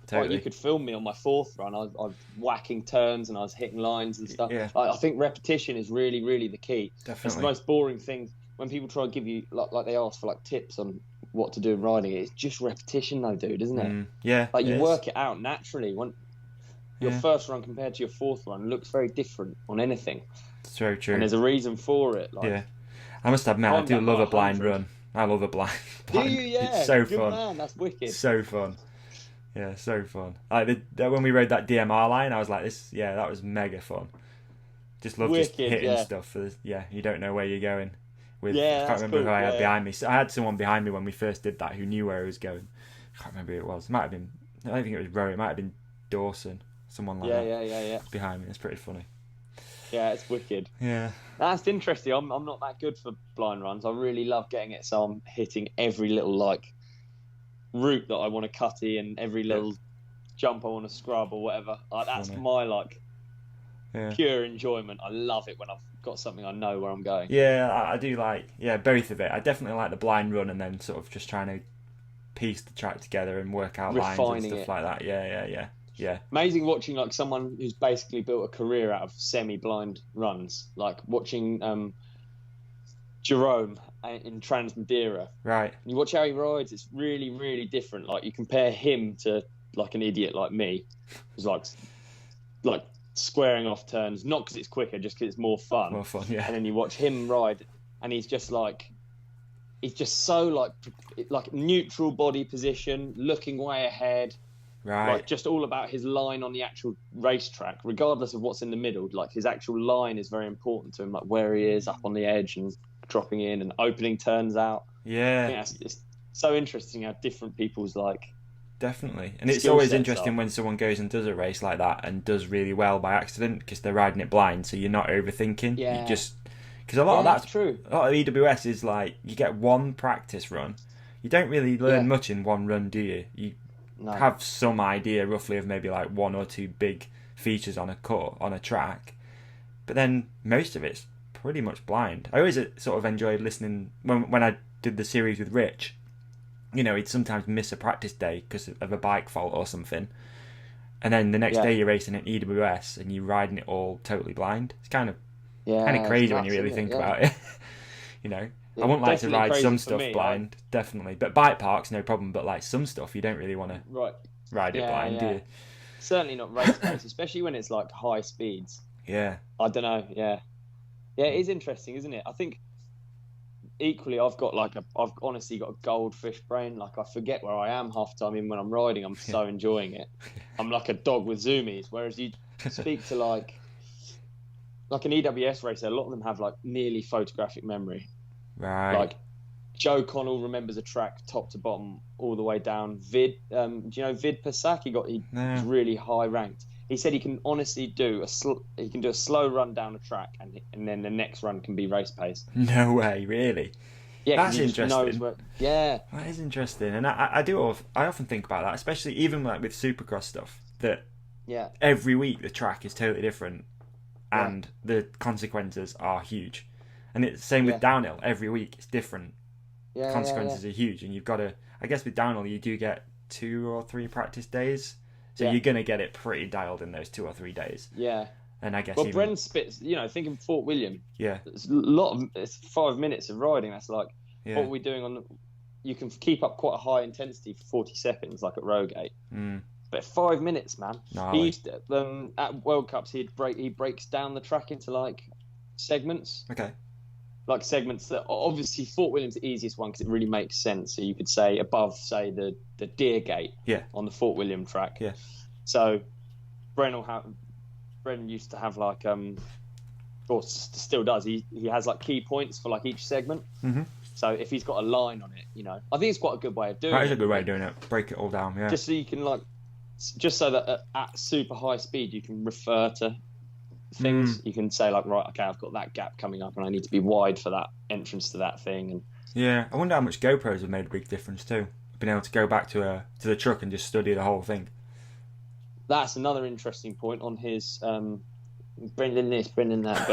totally. You could film me on my fourth run. I was whacking turns and I was hitting lines and stuff. Yeah. I think repetition is really, really the key. Definitely. It's the most boring thing when people try to give you like they ask for like tips on what to do in riding. It's just repetition, though, dude, isn't it? Yeah. Like you work it out naturally. When your first run compared to your fourth run looks very different on anything. It's very true. And there's a reason for it. Like, I must admit, I do love a blind run. I love a blind. Do you? Yeah. It's so Good fun. Man, that's wicked. So fun. Yeah, so fun. Like when we rode that DMR line, I was like, that was mega fun. Just love just hitting stuff. You don't know where you're going. I can't remember who I had behind me. So I had someone behind me when we first did that who knew where I was going. I can't remember who it was. It might have been. I don't think it was Rowe. It might have been Dawson. Someone like that. Yeah. Behind me. It's pretty funny. Yeah, it's wicked. Yeah. That's interesting. I'm not that good for blind runs. I really love getting it, so I'm hitting every little route that I want to cutty and every little jump I want to scrub or whatever. That's my pure enjoyment. I love it when I've got something I know where I'm going. Yeah, I do both of it. I definitely like the blind run and then sort of just trying to piece the track together and work out lines and stuff like that. Yeah. Amazing watching someone who's basically built a career out of semi-blind runs, like watching Jerome in Trans Madeira. Right. You watch how he rides, it's really, really different. Like you compare him to an idiot like me, who's like squaring off turns, not because it's quicker, just because it's more fun. More fun, yeah. And then you watch him ride, and he's just so neutral body position, looking way ahead. Right. Just all about his line on the actual racetrack, regardless of what's in the middle. Like his actual line is very important to him, like where he is up on the edge and dropping in and opening turns out. Yeah. It's so interesting how different people's Definitely. And it's always interesting when someone goes and does a race like that and does really well by accident because they're riding it blind, so you're not overthinking. Yeah. You just... Because a lot of that's true. A lot of EWS is you get one practice run. You don't really learn much in one run, do you? You have some idea roughly of maybe one or two big features on a track, but then most of it's pretty much blind. I always sort of enjoyed listening when I did the series with Rich. He'd sometimes miss a practice day because of a bike fault or something, and then the next day you're racing at EWS and you're riding it all totally blind. It's kind of crazy when you really think about it. I wouldn't like to ride some stuff blind, definitely. But bike parks, no problem. But some stuff, you don't really want to ride it blind, do you? Certainly not race pace, especially when it's high speeds. Yeah. I don't know. Yeah, it is interesting, isn't it? I think equally, I've honestly got a goldfish brain. I forget where I am half the time, even when I'm riding. I'm so enjoying it. I'm like a dog with zoomies. Whereas you speak to like an EWS racer, a lot of them have nearly photographic memory. Right. Joe Connell remembers a track top to bottom all the way down. Do you know Vid Passac? He's really high ranked. He said he can honestly do a slow run down a track and then the next run can be race pace. No way, really? Yeah, that's interesting. That is interesting, and I often think about that, especially even with Supercross stuff. That every week the track is totally different, and the consequences are huge. And it's the same with downhill. Every week it's different. Consequences are huge, and you've got to. I guess with downhill you do get 2 or 3 practice days, so you're gonna get it pretty dialed in those 2 or 3 days. Yeah. And I guess. Well, Bren spits. Thinking Fort William. Yeah. It's a lot. It's 5 minutes of riding. That's what are we doing on? You can keep up quite a high intensity for 40 seconds, like at Rogate. But 5 minutes, man. He used to, at World Cups, he breaks down the track into segments. Okay. Segments that obviously Fort William's the easiest one because it really makes sense. So you could say above, say the Deer Gate on the Fort William track. Yeah. So Bren used to have or still does. He has key points for each segment. Mm-hmm. So if he's got a line on it, I think it's quite a good way of doing it. That is a good way of doing it. Break it all down. Yeah. Just so you can just so that at super high speed you can refer to things. You can say like, right, okay, I've got that gap coming up, and I need to be wide for that entrance to that thing. And yeah, I wonder how much GoPros have made a big difference too. Being able to go back to the truck and just study the whole thing. That's another interesting point on his Brendan this, Brendan that.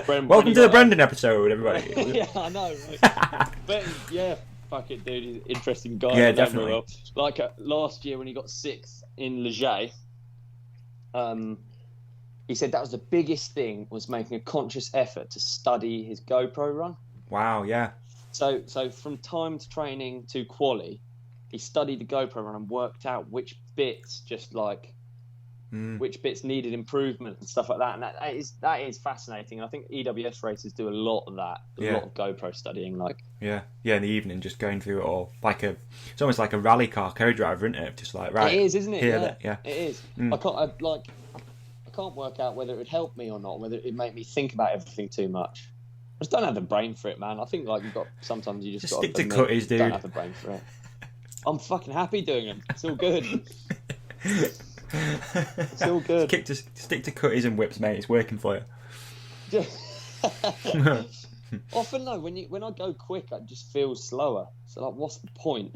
But welcome to the Brendan episode, everybody. Yeah, I know. Right? But yeah, fuck it, dude. He's an interesting guy. Yeah, definitely. Well. Like last year when he got 6th in Leger, he said that was the biggest thing, was making a conscious effort to study his GoPro run. Wow, yeah. So from time to training to quali, he studied the GoPro run and worked out which bits which bits needed improvement and stuff like that. And that is fascinating. And I think EWS racers do a lot of that, a lot of GoPro studying. Like yeah, in the evening, just going through it all. It's almost like a rally car co-driver, isn't it? Just like, right. It is, isn't it? Yeah. It is. I can't work out whether it would help me or not, whether it make me think about everything too much. I just don't have the brain for it, man. I think like sometimes you just got to stick to cuties, dude. Don't have the brain for it. I'm fucking happy doing them. It's all good. It's all good. Stick to cuties and whips, mate. It's working for you. Often though, when I go quick, I just feel slower. So like, what's the point?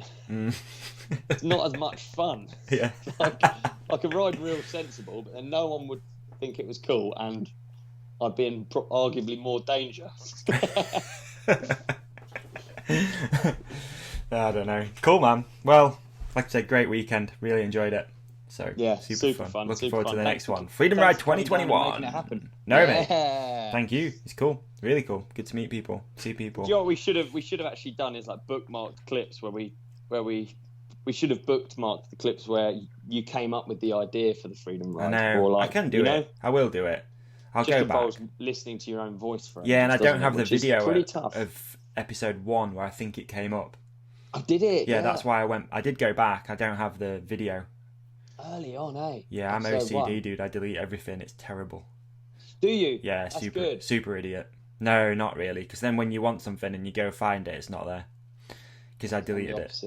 It's not as much fun. Yeah. Like, I could ride real sensible, but then no one would think it was cool, and I'd be in arguably more danger. I don't know. Cool, man. Well, like I said, great weekend. Really enjoyed it. So yeah, super fun. Looking forward to the next one. Thanks Freedom Ride 2021. Making it happen. No, mate. Thank you. It's cool. Really cool. Good to meet people. See people. Do you know what we should have actually done is like bookmarked clips where we should have bookmarked the clips where you came up with the idea for the Freedom Ride. I know. Or like, I can do it. I will do it. I'll just go back. listening to your own voice for it. Yeah, and I don't have the video tough. of episode 1 where I think it came up. I did it. Yeah, that's why I did go back. I don't have the video. Early on, eh? Yeah, I'm OCD, dude. I delete everything. It's terrible. Do you? Yeah, that's super idiot. No, not really. Because then when you want something and you go find it, it's not there. Because I deleted it.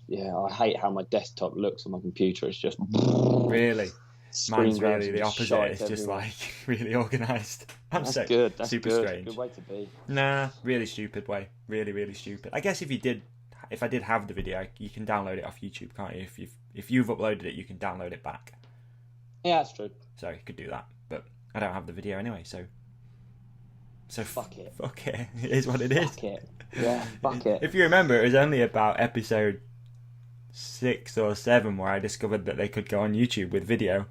Yeah, I hate how my desktop looks on my computer. It's just really. Mine's really the opposite. It's just like really organised. That's good. That's super good. strange. Good way to be. Nah, really stupid way. Really, really stupid. I guess if I did have the video, you can download it off YouTube, can't you? If you've uploaded it, you can download it back. Yeah, that's true. So you could do that, but I don't have the video anyway. So fuck it. Fuck it. It is what it is. Fuck it. Yeah, fuck it. If you remember, it was only about episode 6 or 7 where I discovered that they could go on YouTube with video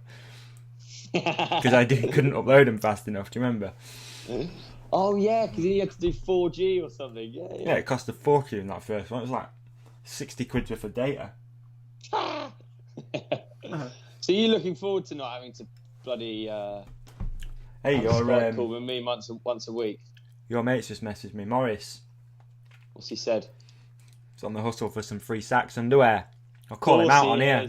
because I couldn't upload them fast enough. Do you remember? Oh yeah, because you had to do 4G or something. Yeah, it cost a fortune that first one. It was like 60 quid worth of data. So you're looking forward to not having to bloody hey, you're call with me once a week. Your mate's just messaged me, Morris. What's he said? He's on the hustle for some free SAXX underwear. I'll call him out on here.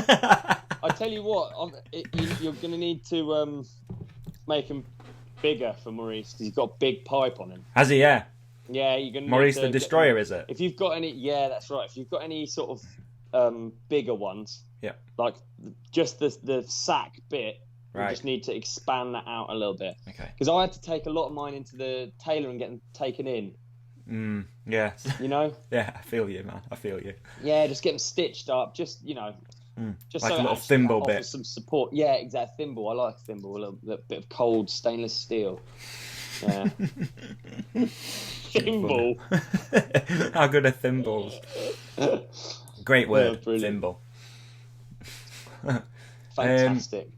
I tell you what, you're going to need to make him bigger for Maurice because he's got a big pipe on him. Has he? Yeah. Yeah, you're going to. Maurice the Destroyer, is it? If you've got any, yeah, that's right. If you've got any sort of bigger ones, yeah, like just the sack bit, right. You just need to expand that out a little bit. Okay. Because I had to take a lot of mine into the tailor and get them taken in. Yeah. You know? Yeah, I feel you, man. I feel you. Yeah, just get them stitched up. Just just like so a little thimble bit. Some support. Yeah, exactly. Thimble. I like thimble. A little bit of cold stainless steel. Yeah. Thimble. How good are thimbles? Great word, thimble. Fantastic.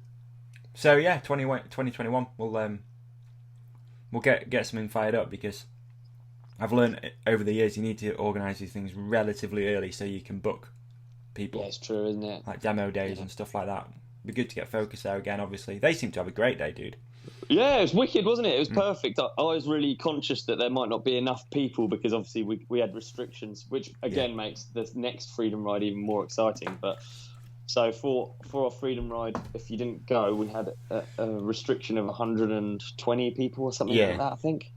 So yeah, 2021. We'll get something fired up because I've learned over the years you need to organise these things relatively early so you can book people. Yeah, it's true, isn't it? Like demo days and stuff like that. It'd be good to get Focus there again. Obviously, they seem to have a great day, dude. Yeah, it was wicked, wasn't it? It was perfect. I was really conscious that there might not be enough people because obviously we had restrictions, which again makes the next Freedom Ride even more exciting. But so for our Freedom Ride, if you didn't go, we had a restriction of 120 people or something like that, I think.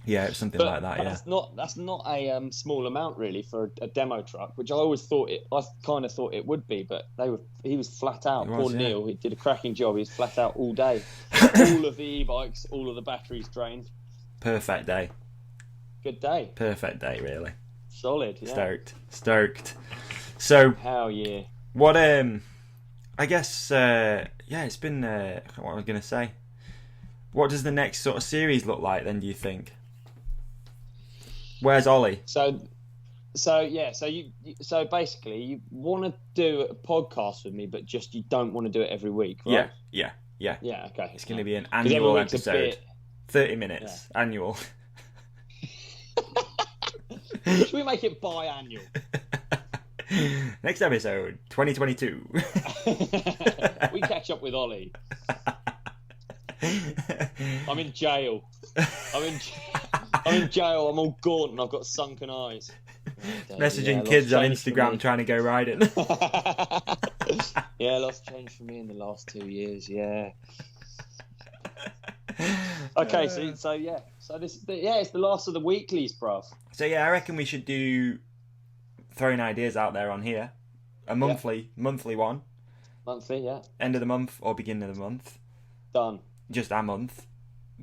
Yeah, it's something But like that. Yeah. that's not a small amount really for a demo truck, which I kind of thought it would be, but he was flat out. Poor Neil, he did a cracking job. He was flat out all day. All of the e-bikes, all of the batteries drained. Perfect day. Good day. Perfect day, really. Solid. Yeah. Stoked. So. Hell yeah. What I guess it's been what am I going to say? What does the next sort of series look like then? Do you think? Where's Olly? So basically you want to do a podcast with me, but just you don't want to do it every week, right? Yeah. Okay. It's going to be an annual episode. 30 minutes annual. Should we make it biannual? Next episode, 2022. We catch up with Olly. I'm in jail. I'm in jail. I'm all gaunt and I've got sunken eyes. Messaging kids on Instagram trying to go riding. Yeah, lots changed for me in the last 2 years. Yeah. Okay, so it's the last of the weeklies, bruv. So yeah, I reckon we should do throwing ideas out there on here. A monthly one. Monthly, yeah. End of the month or beginning of the month. Done. Just a month.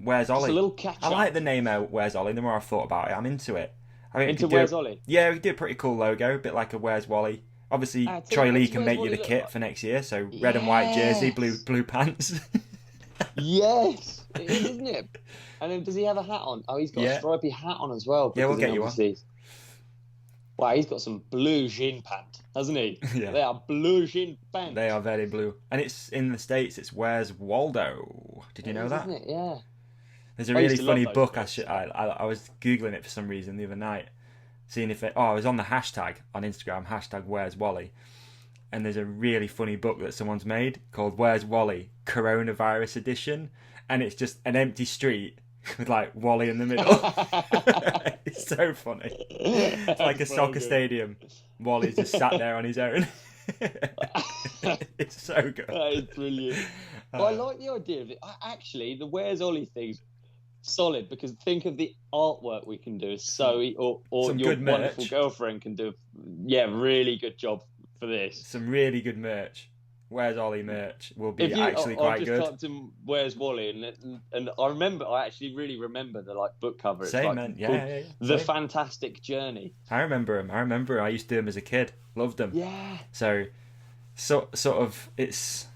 Where's Olly? Just a little catch up. I like the name Where's Olly. The more I've thought about it, I'm into it. I think into Where's Olly? Yeah, we could do a pretty cool logo, a bit like a Where's Wally. Obviously, Troy Lee can make you the kit for next year, so red and white jersey, blue pants. Yes, it is, isn't it? And then does he have a hat on? Oh, he's got a stripy hat on as well. Yeah, we'll get you one. Wow, he's got some blue jean pant, hasn't he? Yeah. They are blue jean pants. They are very blue. And it's in the States, it's Where's Waldo. Did you know that? Isn't it? Yeah. There's a really funny book. I was Googling it for some reason the other night, seeing if I was on the hashtag on Instagram, hashtag Where's Wally. And there's a really funny book that someone's made called Where's Wally? Coronavirus Edition. And it's just an empty street with like Wally in the middle. It's so funny. It's like a soccer stadium. Wally's just sat there on his own. It's so good. That is brilliant. I like the idea of it. Actually, the Where's Olly thing's solid, because think of the artwork we can do. Or some your good wonderful merch. Girlfriend can do. Really good job for this. Some really good merch. Where's Olly merch will be actually quite good. I just typed in Where's Wally, and I actually really remember the book cover. It's Same, man. Yeah. The Fantastic Journey. I remember him. I used to do them as a kid. Loved them. Yeah. So sort of, it's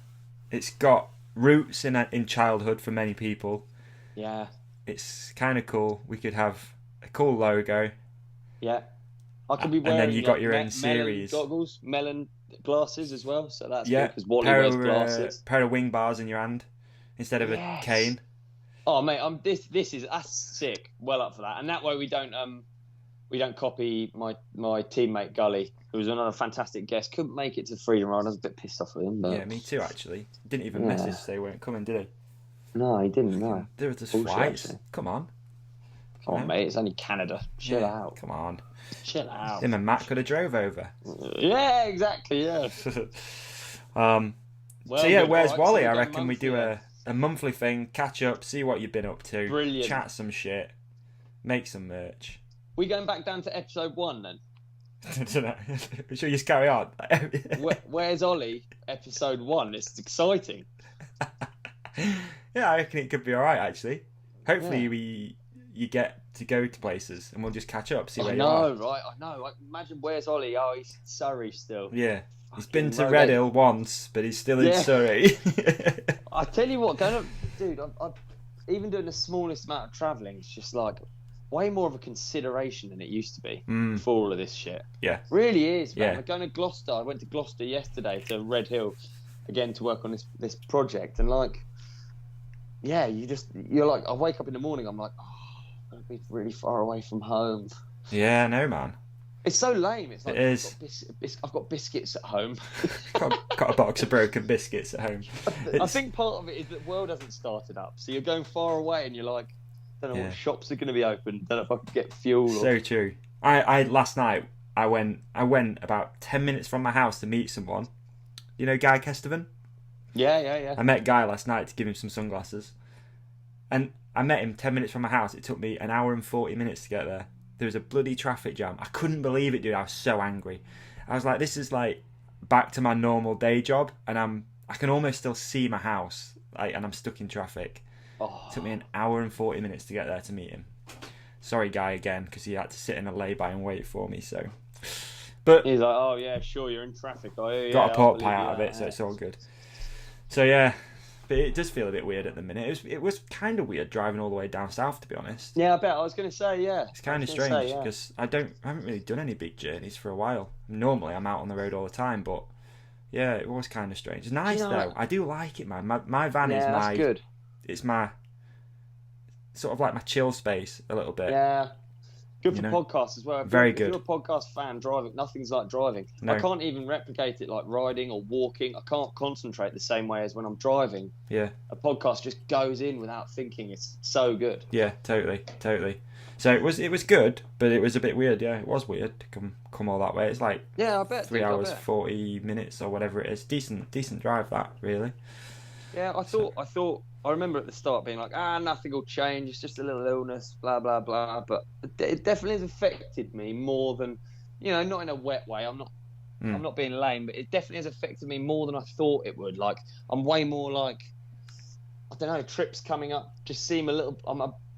got roots in childhood for many people. Yeah. It's kind of cool. We could have a cool logo. Yeah. I could be wearing. And then you got your own series. Goggles, melon glasses as well. So that's good, because Wally wears glasses. Pair of wing bars in your hand instead of a cane. Oh mate, that's sick. Well up for that. And that way we don't copy my teammate Gully, who was another fantastic guest. Couldn't make it to Freedom Ride. I was a bit pissed off with him. But... Yeah, me too actually. Didn't even message say they weren't coming, did he? No, he didn't. No. There was just flights. Actually. Come on, mate. It's only Canada. Chill out. Come on. Chill out. Him and Matt could have drove over. Yeah, exactly. Yeah. Where's Wally? I reckon we do a monthly thing, catch up, see what you've been up to, Brilliant. Chat some shit, make some merch. We going back down to episode 1 then? Should we just carry on? Where's Olly? Episode 1. It's exciting. Yeah, I reckon it could be all right actually. Hopefully you get to go to places and we'll just catch up, see where you are. I know. Imagine Where's Olly? Oh, he's in Surrey still. Yeah. He's been to Red Hill once, but he's still in Surrey. I tell you what, dude, I'm even doing the smallest amount of travelling, it's just way more of a consideration than it used to be for all of this shit. Yeah. Really is, man. Yeah. I'm going to Gloucester. I went to Gloucester yesterday to Red Hill again to work on this project, and you're like, I wake up in the morning, I'm like, I'm going to be really far away from home. Yeah, no, man. It's so lame. It's like, it is. I've got biscuits at home. got a box of broken biscuits at home. I think part of it is that the world hasn't started up. So you're going far away and you're like, don't know what shops are going to be open. Don't know if I can get fuel. So true. I last night, I went about 10 minutes from my house to meet someone. You know Guy Kestevan? Yeah. I met Guy last night to give him some sunglasses. And I met him 10 minutes from my house. It took me an hour and 40 minutes to get there. There was a bloody traffic jam. I couldn't believe it, dude. I was so angry. I was like, this is like back to my normal day job, and I can almost still see my house, like, and I'm stuck in traffic. Oh. It took me an hour and 40 minutes to get there to meet him. Sorry, guy, again, because he had to sit in a lay-by and wait for me. So, but he's like, oh yeah, sure, you're in traffic. Oh, yeah, got a pork pie out of it, so it's all good. So yeah. But it does feel a bit weird at the minute. It was kind of weird driving all the way down south, to be honest. Yeah, I bet. I was going to say, yeah. It's kind of strange because I haven't really done any big journeys for a while. Normally, I'm out on the road all the time, but yeah, it was kind of strange. It's nice though. I do like it, man. My van is that's good. It's my sort of like my chill space a little bit. Yeah. Good for podcasts as well. Very good. If you're a podcast fan, driving, nothing's like driving. No. I can't even replicate it like riding or walking. I can't concentrate the same way as when I'm driving. Yeah. A podcast just goes in without thinking. It's so good. Yeah, totally. So it was good, but it was a bit weird. Yeah, it was weird to come all that way. It's like I bet 3 hours 40 minutes or whatever it is. Decent drive that, really. Yeah, I remember at the start being like, nothing will change. It's just a little illness, blah blah blah. But it definitely has affected me more than, not in a wet way. I'm not being lame, but it definitely has affected me more than I thought it would. Like, I'm way more like, I don't know, trips coming up just seem a little.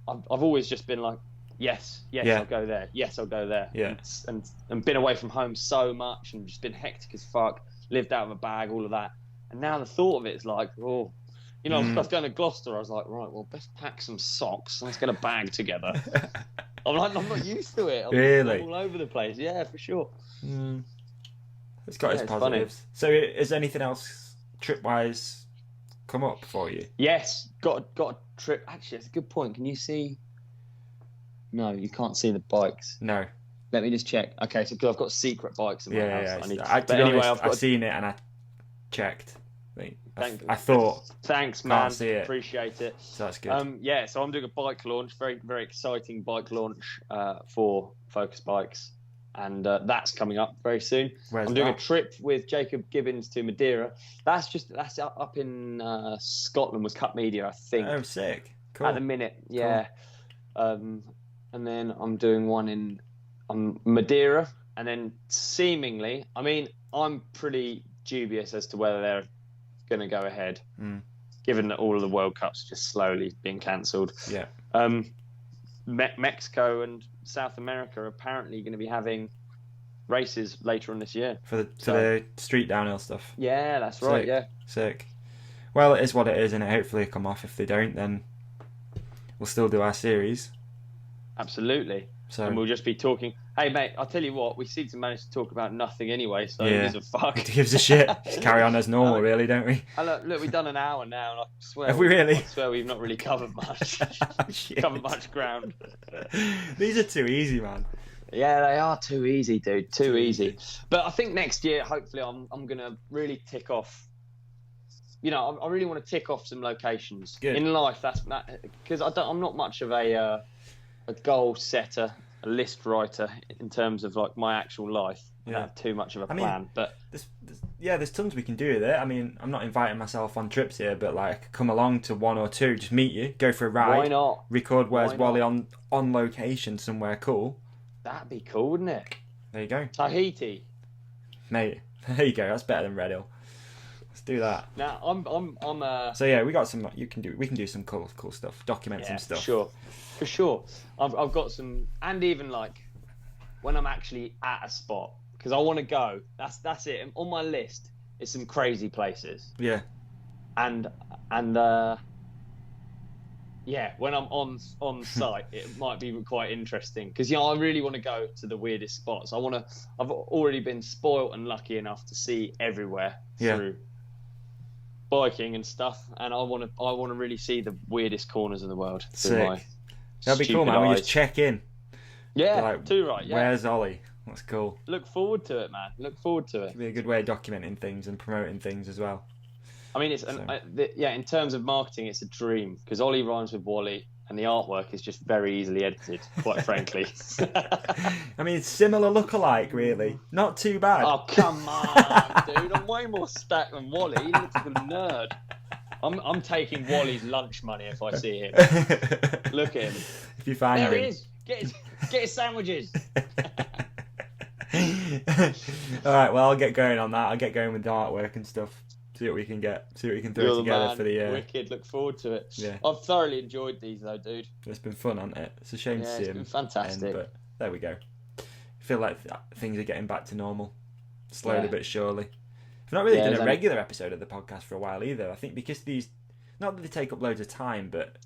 I've always just been like, yes, I'll go there. Yes, I'll go there. Yeah. And been away from home so much and just been hectic as fuck. Lived out of a bag, all of that. And now the thought of it is like, I was going to Gloucester. I was like, right, well, best pack some socks. Let's get a bag together. I'm not used to it. Really? I'm all over the place. Yeah, for sure. It's got its positives. Funny. So, is anything else trip-wise come up for you? Yes, got a trip. Actually, that's a good point. Can you see? No, you can't see the bikes. No. Let me just check. Okay, so because I've got secret bikes in my house. Yeah. I've seen it and I checked. I thought. Thanks, man. Can't see it. Appreciate it. So that's good. So I'm doing a bike launch, very, very exciting bike launch for Focus Bikes, and that's coming up very soon. I'm doing a trip with Jacob Gibbons to Madeira. That's up in Scotland with Cut Media, I think. Oh, sick. Cool. At the minute, yeah. Cool. And then I'm doing one in Madeira, and then seemingly, I'm pretty dubious as to whether they're going to go ahead, given that all of the World Cups are just slowly being cancelled. Yeah. Mexico and South America are apparently going to be having races later on this year for the street downhill stuff. Yeah, that's right. Sick. Yeah, sick. Well, it is what it is, and hopefully it'll come off. If they don't, then we'll still do our series. Absolutely. So, and we'll just be talking. Hey, mate, I'll tell you what, we seem to manage to talk about nothing anyway, so it is a fuck. Who gives a shit? Just carry on as normal, really, don't we? Look, we've done an hour now, and I swear. Have we really? I swear we've not really covered much. Covered much ground. These are too easy, man. Yeah, they are too easy, dude. Too easy. But I think next year, hopefully, I'm going to really tick off. I really want to tick off some locations. Good. In life. That's because I'm not much of a goal setter, a list writer in terms of like my actual life. I don't have too much of a plan, but there's tons we can do with it. I'm not inviting myself on trips here, but like come along to one or two, just meet you, go for a ride. Why not? Record Where's Wally on location somewhere cool. That'd be cool, wouldn't it? There you go. Tahiti. Mate, there you go. That's better than Red Hill. Let's do that. Now I'm So yeah, we got some. We can do some cool stuff. Document some stuff. For sure. I've got some, and even like when I'm actually at a spot, because I want to go. That's it. And on my list is some crazy places. Yeah. And when I'm on site, it might be quite interesting because I really want to go to the weirdest spots. I've already been spoilt and lucky enough to see everywhere through biking and stuff, and I want to really see the weirdest corners of the world. Sick. That'd be cool, man. We just check in. Yeah, like, too right. Yeah. Where's Olly? That's cool. Look forward to it, man. Look forward to it. It'd be a good way of documenting things and promoting things as well. In terms of marketing, it's a dream because Olly rhymes with Wally, and the artwork is just very easily edited. Quite frankly. It's similar look-alike, really. Not too bad. Oh come on, dude! I'm way more stacked than Wally. He looks like a nerd. I'm taking Wally's lunch money if I see him. Look at him. If you find there him. he is. Get his sandwiches. All right, well, I'll get going on that. I'll get going with the artwork and stuff. See what we can throw together for the. Wicked. Look forward to it. Yeah. I've thoroughly enjoyed these though, dude. It's been fun, hasn't it? It's a shame to see it's them. been fantastic. But there we go. I feel like things are getting back to normal, slowly but surely. I've not really done a regular episode of the podcast for a while either. I think because these, not that they take up loads of time, but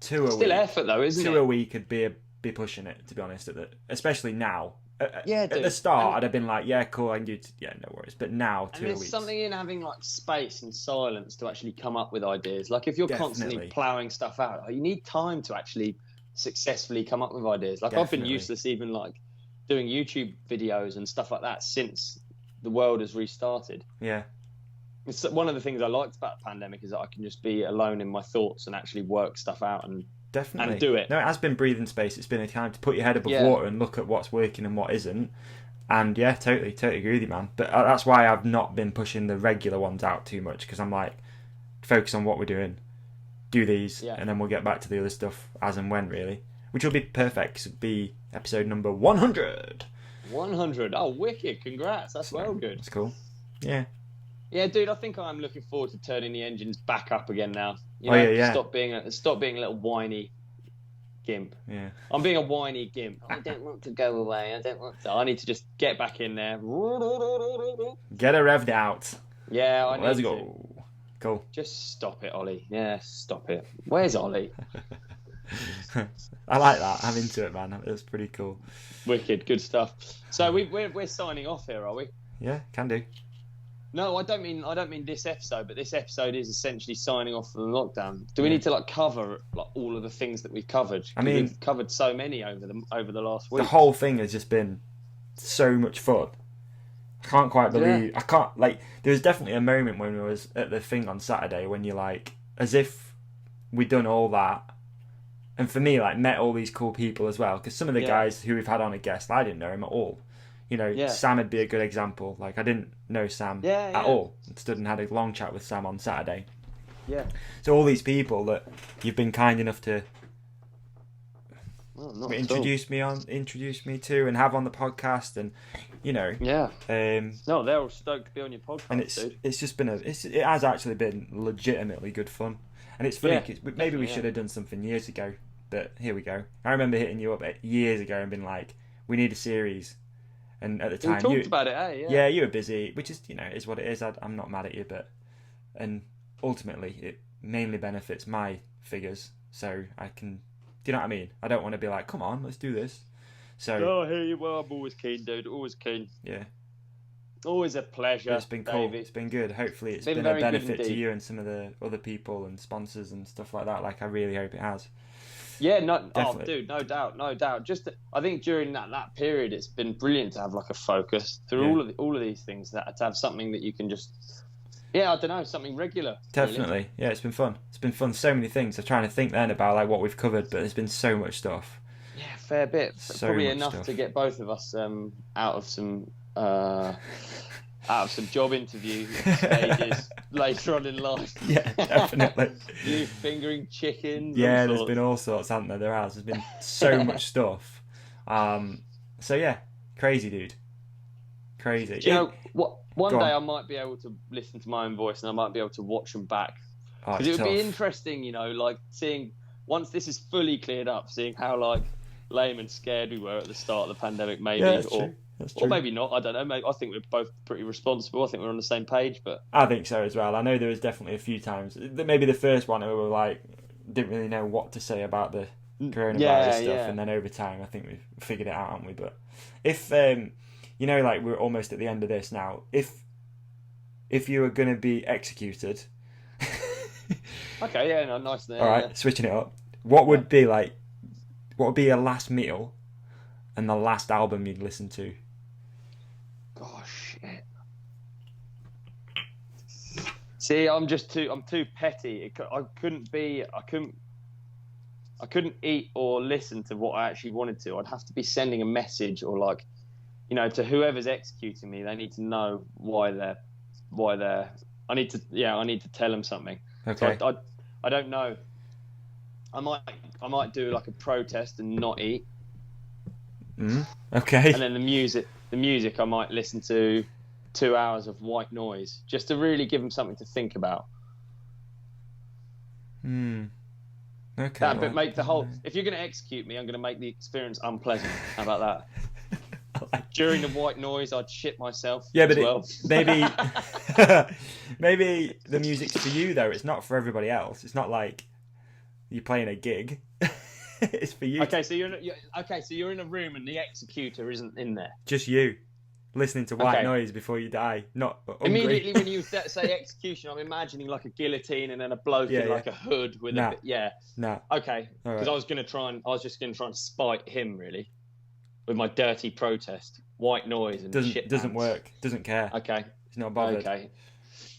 two a week. Still effort though, isn't it? 2 a week could be pushing it, to be honest. Especially now. At the start, I'd have been like, yeah, cool, I can do no worries. But now, 2 a week. There's something in having like space and silence to actually come up with ideas. Like if you're constantly ploughing stuff out, you need time to actually successfully come up with ideas. Like I've been useless even like doing YouTube videos and stuff like that since the world has restarted. Yeah. It's one of the things I liked about the pandemic is that I can just be alone in my thoughts and actually work stuff out and do it. No, it has been breathing space. It's been a time to put your head above water and look at what's working and what isn't. And yeah, totally agree with you, man. But that's why I've not been pushing the regular ones out too much, because I'm like, focus on what we're doing, do these, and then we'll get back to the other stuff as and when, really. Which will be perfect, 'cause it'll be episode number 100. 100. Oh, wicked. Congrats. That's well good. That's cool. Yeah. Yeah, dude, I think I'm looking forward to turning the engines back up again now. Stop being a little whiny gimp. Yeah. I'm being a whiny gimp. I don't want to go away. I need to just get back in there. Get her revved out. Yeah, Let's go. Cool. Just stop it, Ollie. Yeah, stop it. Where's Ollie? I like that. I'm into it, man. It was pretty cool. Wicked, good stuff. So we're signing off here, are we? Yeah, can do. No, I don't mean this episode, but this episode is essentially signing off from the lockdown. Do we need to like cover like all of the things that we've covered? I mean, we've covered so many over the last week. The whole thing has just been so much fun. I can't quite believe. I can't like. There was definitely a moment when we was at the thing on Saturday when you're like, as if we'd done all that, and for me, like, met all these cool people as well. Because some of the guys who we've had on a guest, I didn't know him at all. You know, Sam would be a good example. Like, I didn't know Sam at all. Stood and had a long chat with Sam on Saturday. Yeah. So all these people that you've been kind enough to introduce me to and have on the podcast, and you know. Yeah. No, they're all stoked to be on your podcast, and it's just been it has actually been legitimately good fun. And it's funny because maybe we should have done something years ago, but here we go. I remember hitting you up years ago and being like, we need a series. And at the time, we talked about it, eh? Yeah, you were busy, which is, you know, is what it is. I'm not mad at you, and ultimately, it mainly benefits my figures, so I can, do you know what I mean? I don't want to be like, come on, let's do this. So. Oh, hey, well, I'm always keen, dude. Always keen. Yeah. Always a pleasure. It's been cool. It's been good. Hopefully, it's been a benefit to you and some of the other people and sponsors and stuff like that. Like, I really hope it has. Yeah, dude, no doubt. Just, I think during that period, it's been brilliant to have like a focus through all of these things. That to have something that you can just, I don't know, something regular. Definitely, really. Yeah, it's been fun. It's been fun. So many things. I'm trying to think then about like what we've covered, but there's been so much stuff. Yeah, fair bit. Probably enough to get both of us out of some job interview stages later on in life. Yeah, definitely. You fingering chickens. Yeah, there's been all sorts, hasn't there? There has. There's been so much stuff. So yeah, crazy, dude. Crazy. Do you know what? One day I might be able to listen to my own voice and I might be able to watch them back. Because it would be interesting, you know, like seeing once this is fully cleared up, seeing how like lame and scared we were at the start of the pandemic, maybe, That's true. Or maybe not. I don't know. Maybe, I think we're both pretty responsible. I think we're on the same page. But I think so as well. I know there was definitely a few times. Maybe the first one we were like didn't really know what to say about the coronavirus stuff, and then over time I think we've figured it out, haven't we? But if you know, like we're almost at the end of this now. If you were going to be executed, okay, yeah, no, nice there. All right, switching it up. What would be like? What would be your last meal and the last album you'd listen to? Gosh, shit. See, I'm too petty. I couldn't eat or listen to what I actually wanted to. I'd have to be sending a message or like, you know, to whoever's executing me. They need to know why they're. I need to tell them something. Okay. So I don't know. I might do like a protest and not eat. Okay. And then the music I might listen to 2 hours of white noise just to really give them something to think about. Okay. But make the whole. If you're going to execute me, I'm going to make the experience unpleasant. How about that? During the white noise, I'd shit myself. Yeah, but maybe maybe the music's for you though. It's not for everybody else. It's not like you're playing a gig. It's for you. Okay, so you're in a room and the executor isn't in there. Just you, listening to white noise before you die. Not hungry. Immediately when you say execution, I'm imagining like a guillotine and then a bloke in like a hood with a No. Okay, because I was just going to try and spite him really, with my dirty protest, white noise and shit. Doesn't work. Doesn't care. Okay, he's not bothered. Okay.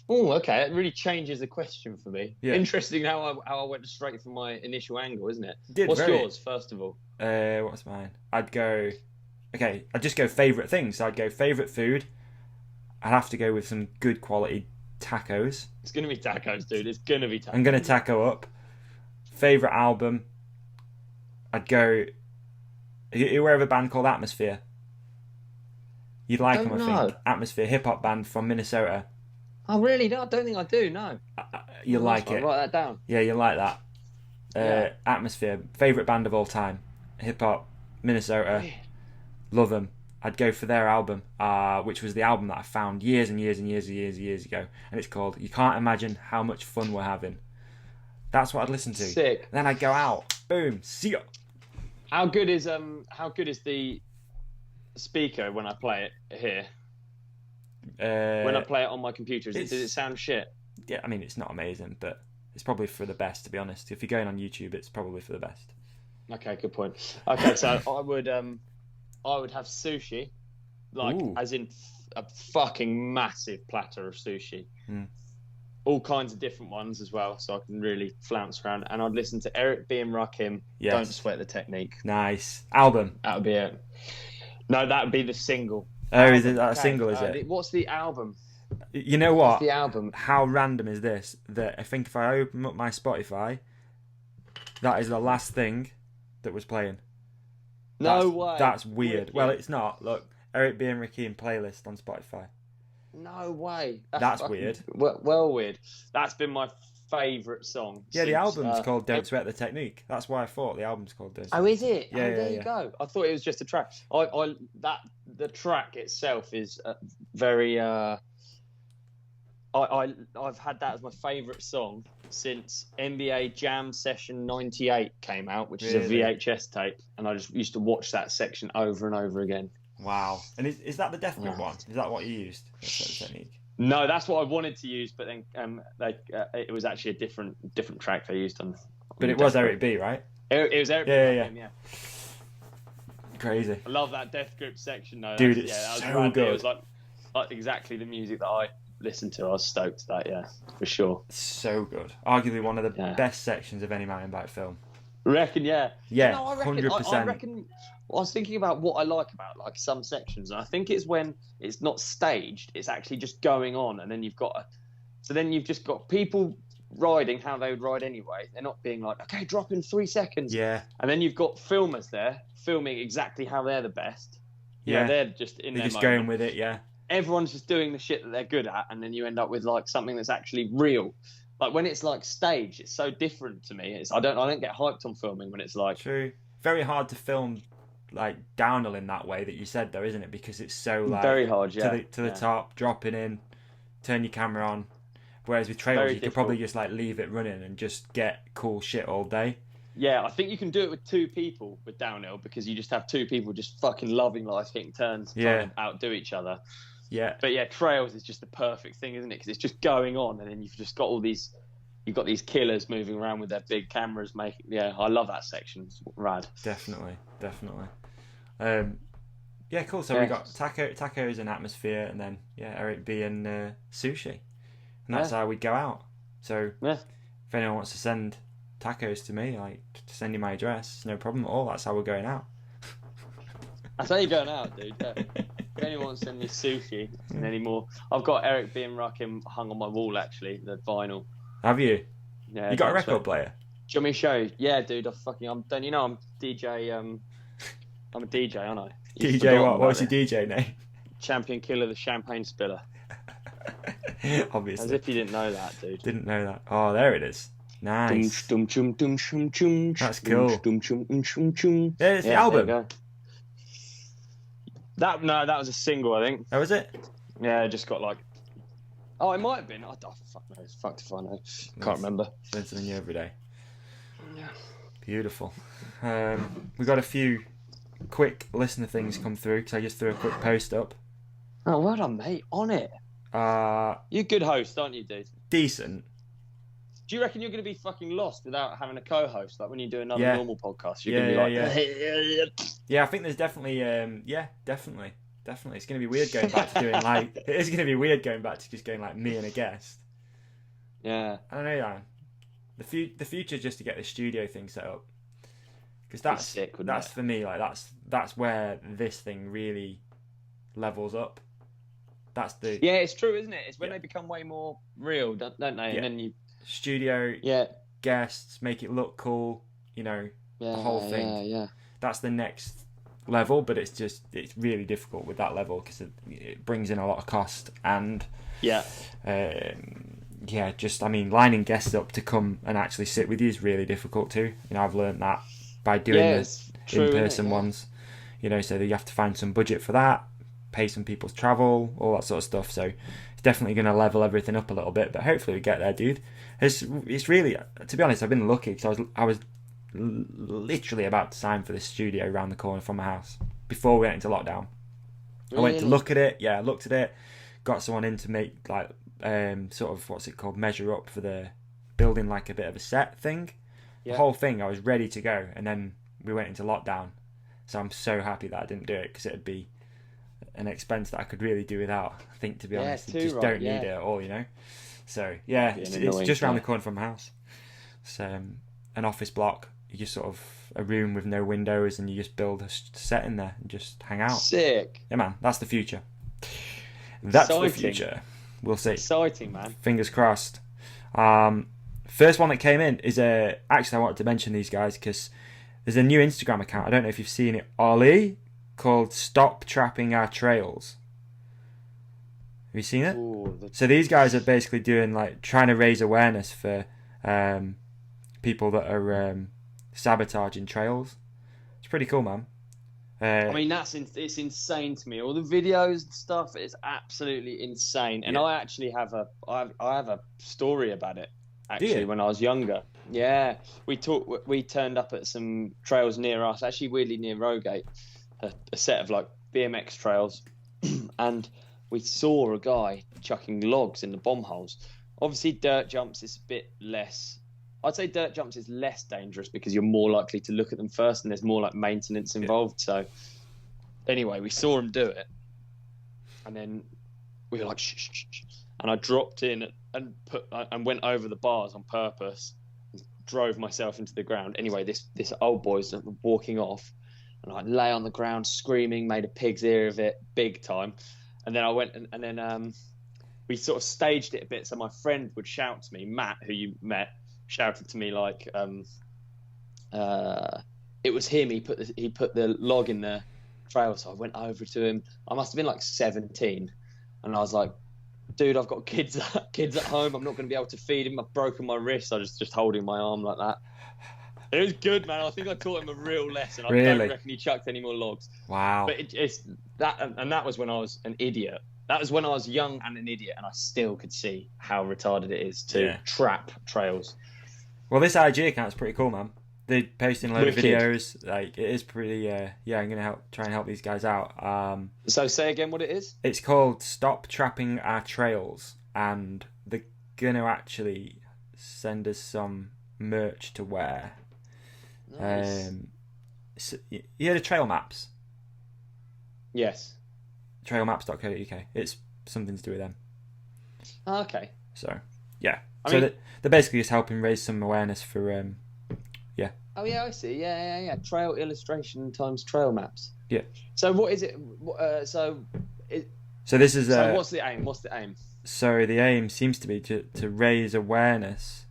Oh, okay. It really changes the question for me. Yeah. Interesting how I went straight from my initial angle, isn't it? What's yours, first of all? What's mine? I'd just go favourite things. So I'd go favourite food. I'd have to go with some good quality tacos. It's going to be tacos, dude. It's going to be tacos. I'm going to taco up. Favourite album. I'd go... You aware of a band called Atmosphere? You'd like them, I think. Atmosphere, hip-hop band from Minnesota. Oh, really? No, I don't think I do, no. You'll like it. Write that down. Yeah, you'll like that. Atmosphere, favourite band of all time. Hip-hop, Minnesota. Weird. Love them. I'd go for their album, which was the album that I found years and years and years and years and years ago. And it's called You Can't Imagine How Much Fun We're Having. That's what I'd listen to. Sick. Then I'd go out. Boom. See ya. How good is the speaker when I play it here? When I play it on my computer, does it sound shit? Yeah, I mean, it's not amazing, but it's probably for the best, to be honest. If you're going on YouTube, it's probably for the best. Okay, good point. Okay, so I would have sushi, as in a fucking massive platter of sushi. All kinds of different ones as well, so I can really flounce around. And I'd listen to Eric B. and Rakim. Yes. Don't Sweat the Technique. Nice. Album. That would be it. No, that would be the single. Oh, is it a single, is it? What's the album? You know what? What's the album? How random is this? That I think if I open up my Spotify, that is the last thing that was playing. No way. That's weird. Well, it's not. Look, Eric B. and Rakim playlist on Spotify. No way. That's weird. Well, weird. That's been my favourite song. Yeah, the album's called Don't Sweat the Technique. That's why I thought the album's called Don't Sweat. Oh, is it? Yeah, there you go. I thought it was just a track. The track itself is very. I've had that as my favourite song since NBA Jam Session '98 came out, which is a VHS tape, and I just used to watch that section over and over again. Wow. And is that the Death Grip one? Is that what you used? Technique? No, that's what I wanted to use, but then it was actually a different track they used on. But it was Eric B, right? It was Eric B. Yeah. Crazy. I love that Death Grip section though. Dude, it's so good. It was like exactly the music that I listened to. I was stoked to that, yeah, for sure. So good. Arguably one of the best sections of any mountain bike film. Reckon, yeah. Yeah, no, I reckon, 100%. I reckon. I was thinking about what I like about like some sections, and I think it's when it's not staged; it's actually just going on, and then you've just got people riding how they would ride anyway. They're not being like, okay, drop in 3 seconds. Yeah. And then you've got filmers there filming exactly how they're the best. They're just in they're their just moment. going with it. Yeah. Everyone's just doing the shit that they're good at, and then you end up with like something that's actually real. Like when it's like staged, it's so different to me. I don't get hyped on filming when it's like true. Very hard to film like downhill in that way that you said though, isn't it? Because it's so like very hard, to the top, dropping in, turn your camera on. Whereas with trails, you could probably just like leave it running and just get cool shit all day. Yeah, I think you can do it with 2 people with downhill because you just have 2 people just fucking loving life, hitting turns, trying to outdo each other. Yeah. But yeah, trails is just the perfect thing, isn't it? Because it's just going on, and then you've just got you've got these killers moving around with their big cameras making. Yeah, I love that section. It's rad. Definitely. Yeah, cool. So we got tacos and Atmosphere, and then Eric B and sushi, and that's how we go out. So if anyone wants to send tacos to me, like to send you my address, no problem at all. That's how we're going out. That's how you're going out, dude. Yeah. If anyone wants to send me sushi and any more, I've got Eric B and Rakim hung on my wall actually, the vinyl. Have you? Yeah, You got a thanks, record mate. player? Do you want me to show you? Yeah, dude. I'm done. You know, I'm DJ. I'm a DJ, aren't I? You've DJ forgotten what? about What's your this. DJ name? Champion Killer, the Champagne Spiller. Obviously. As if you didn't know that, dude. Didn't know that. Oh, there it is. Nice. That's cool. Yeah, it's the album. There you go. That was a single, I think. Oh, was it? Yeah, it just got like. Oh, it might have been. Fuck knows. Fuck if I know. Can't remember. Learn something new every day. Yeah. Beautiful. We got a few quick listener things come through because I just threw a quick post up. Oh, well done, mate. On it. You're a good host, aren't you, dude? Decent. Do you reckon you're going to be fucking lost without having a co-host? Like when you do another normal podcast, you're Yeah, going to be like... Yeah, I think there's definitely... definitely. Definitely. It's going to be weird going back to doing like... It is going to be weird going back to just going like me and a guest. Yeah. I don't know, Dan. The future is just to get the studio thing set up. Because that's sick, that's for me, like that's where this thing really levels up. That's the... Yeah, it's true, isn't it? It's when they become way more real, don't they? And then you... Studio, guests, make it look cool, you know, the whole thing. Yeah. That's the next level, but it's really difficult with that level because it brings in a lot of cost and lining guests up to come and actually sit with you is really difficult too. You know, I've learned that by doing the in-person ones. You know, so that you have to find some budget for that, pay some people's travel, all that sort of stuff. So it's definitely going to level everything up a little bit, but hopefully we get there, dude. It's really, to be honest, I've been lucky because I was literally about to sign for this studio around the corner from my house before we went into lockdown. Really? I went to look at it. Yeah, I looked at it. Got someone in to make like sort of what's it called, measure up for the building, like a bit of a set thing. Yeah. The whole thing, I was ready to go, and then we went into lockdown. So I'm so happy that I didn't do it because it'd be an expense that I could really do without. I think, to be honest, you just don't need it at all, you know. So yeah, it's just around the corner from my house. It's an office block. You just sort of a room with no windows, and you just build a set in there and just hang out. Sick. Yeah, man, that's the future. That's Exciting. the future. We'll see. Exciting, man. Fingers crossed. First one that came in is actually I wanted to mention these guys because there's a new Instagram account. I don't know if you've seen it, Olly, called Stop Trapping Our Trails. Have you seen it? Ooh, So these guys are basically doing like trying to raise awareness for people that are sabotaging trails. It's pretty cool, man. I mean, it's insane to me. All the videos and stuff, it's absolutely insane. And I actually have a story about it. Actually, when I was younger, we turned up at some trails near us, actually weirdly near Rogate, a set of like BMX trails, and we saw a guy chucking logs in the bomb holes. Obviously, dirt jumps is a bit less. I'd say dirt jumps is less dangerous because you're more likely to look at them first, and there's more like maintenance involved. So, anyway, we saw him do it, and then we were like, shh, shh, shh. And I dropped in and went over the bars on purpose, and drove myself into the ground. Anyway, this old boy's walking off, and I lay on the ground screaming, made a pig's ear of it, big time. And then I went and then we sort of staged it a bit, so my friend would shout to me, Matt, who you met, shouted to me like it was him. He put the log in the trail, so I went over to him. I must have been like 17, and I was like, dude, I've got kids at home. I'm not going to be able to feed him. I've broken my wrist. I was just holding my arm like that. It was good, man. I think I taught him a real lesson. I don't reckon he chucked any more logs. Wow. But it's that, and that was when I was an idiot. That was when I was young and an idiot, and I still could see how retarded it is to trap trails. Well, this IG account's pretty cool, man. They're posting a load of videos. Like, it is pretty. I'm gonna try and help these guys out. So say again what it is. It's called Stop Trapping Our Trails, and they're gonna actually send us some merch to wear. Nice. So, you heard of trail maps? Yes. Trailmaps.co.uk. It's something to do with them. Oh, okay. So yeah. They're basically just helping raise some awareness for Oh yeah, I see. Yeah. Trail illustration times trail maps. Yeah. So what is it? So this is. So what's the aim? So the aim seems to be to raise awareness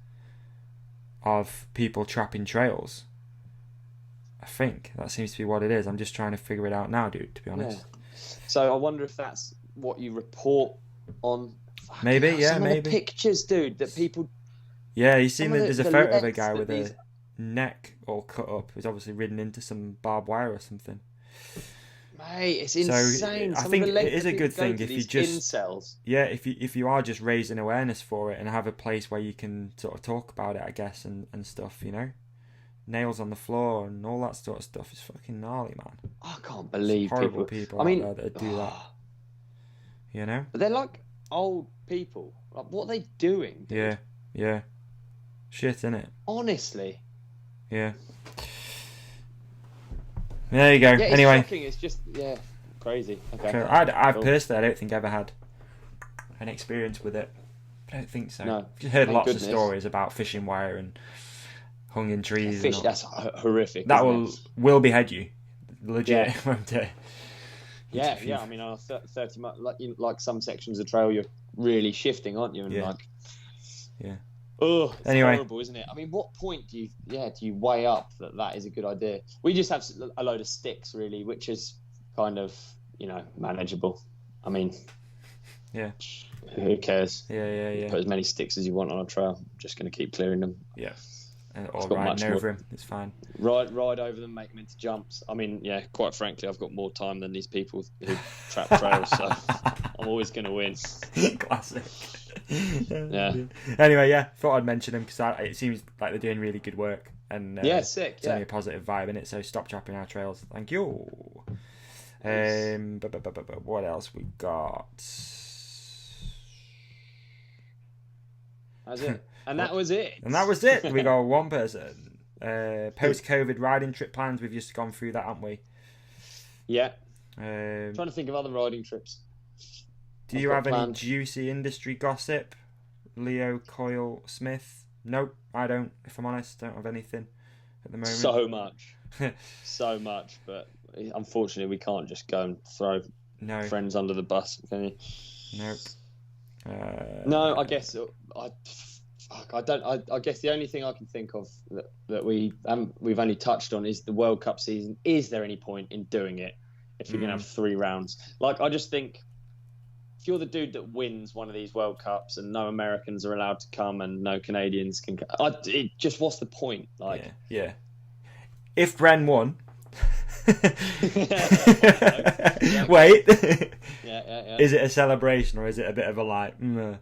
of people trapping trails. I think that seems to be what it is. I'm just trying to figure it out now, dude, to be honest. Yeah. So I wonder if that's what you report on. Maybe, yeah, some maybe. of the pictures, dude, that people... Yeah, you seen there's a photo of a guy with these... a neck all cut up. He's obviously ridden into some barbed wire or something. Mate, it's insane. So I think it is a good thing if you just... incels. Yeah, if you are just raising awareness for it and have a place where you can sort of talk about it, I guess, and stuff, you know? Nails on the floor and all that sort of stuff is fucking gnarly, man. I can't believe horrible people out there that do that. You know? But they're like old people. Like, what are they doing, dude? Yeah. Shit, innit? Honestly. Yeah. There you go. Yeah, it's anyway. shocking. It's just, crazy. Okay. Cool. I personally, I don't think I ever had an experience with it. I don't think so. No. I've heard lots of stories about fishing wire and hung in trees. Fish, that's horrific. That will behead you. Legit, won't it? Yeah. I mean, on a 30 miles, like some sections of trail, you're really shifting, aren't you? And yeah. Oh, it's anyway. horrible, isn't it? I mean, what point do you weigh up that is a good idea? We just have a load of sticks, really, which is kind of, manageable. I mean, yeah, who cares? Yeah. Put as many sticks as you want on a trail. I'm just going to keep clearing them. Yeah, or riding over them. It's fine. Ride over them, make them into jumps. I mean, quite frankly, I've got more time than these people who trap trails, so I'm always going to win. Classic. Yeah. Anyway, thought I'd mention them because it seems like they're doing really good work, and sick. It's only a positive vibe in it. So stop trapping our trails. Thank you. What else we got? That's it. And that was it. And that was it. We got one person. Post-COVID riding trip plans. We've just gone through that, haven't we? Yeah. Trying to think of other riding trips. Do you have any juicy industry gossip? Leo Coyle Smith? Nope, I don't. If I'm honest, don't have anything at the moment. So much, but unfortunately, we can't just go and throw friends under the bus, can you? Nope. No, I guess I don't. I guess the only thing I can think of that we've only touched on is the World Cup season. Is there any point in doing it if you're going to have 3 rounds? Like, I just think if you're the dude that wins one of these World Cups and no Americans are allowed to come and no Canadians can, what's the point? Like, yeah. If Bren won. Wait. Yeah. Is it a celebration or is it a bit of a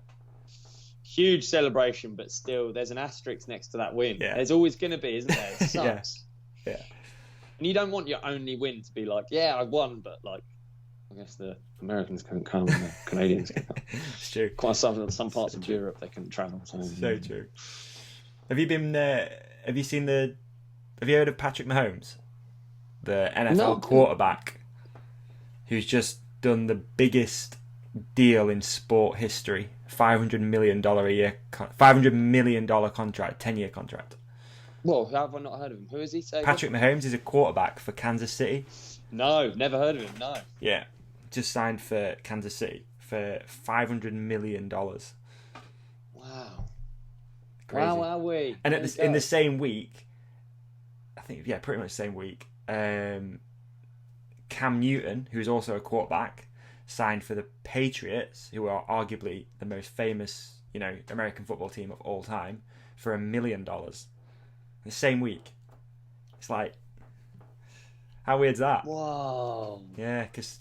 huge celebration, but still there's an asterisk next to that win. Yeah. There's always going to be, isn't there? It sucks. Yeah. And you don't want your only win to be like, I won, but like, I guess the Americans couldn't come and the Canadians can come. It's true. Quite some parts of Europe they couldn't travel. So true. Have you been? Have you heard of Patrick Mahomes, the NFL quarterback, who's just done the biggest deal in sport history? $500 million a year, $500 million contract, 10-year contract. Whoa, how have I not heard of him? Who is he? Patrick Mahomes is a quarterback for Kansas City. No, never heard of him. No. Yeah, just signed for Kansas City for $500 million. Wow. Crazy. Wow. And in the same week, I think, pretty much the same week, Cam Newton, who's also a quarterback, signed for the Patriots, who are arguably the most famous, American football team of all time, for $1 million. The same week. It's like, how weird's that? Whoa. Yeah, because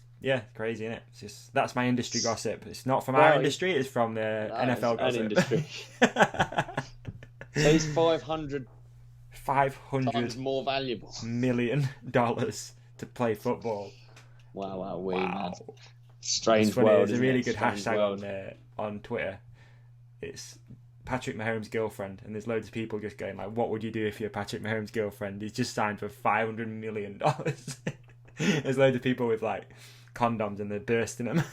crazy, isn't it? It's just, that's my industry gossip. It's not from our industry, it's from the NFL gossip. Industry. So he's 500 times more valuable. $1 million to play football. Wow. Man. Strange world. There's a really good hashtag on Twitter. It's Patrick Mahomes' girlfriend, and there's loads of people just going like, "What would you do if you're Patrick Mahomes' girlfriend? He's just signed for $500 million." There's loads of people with like condoms and they're bursting them.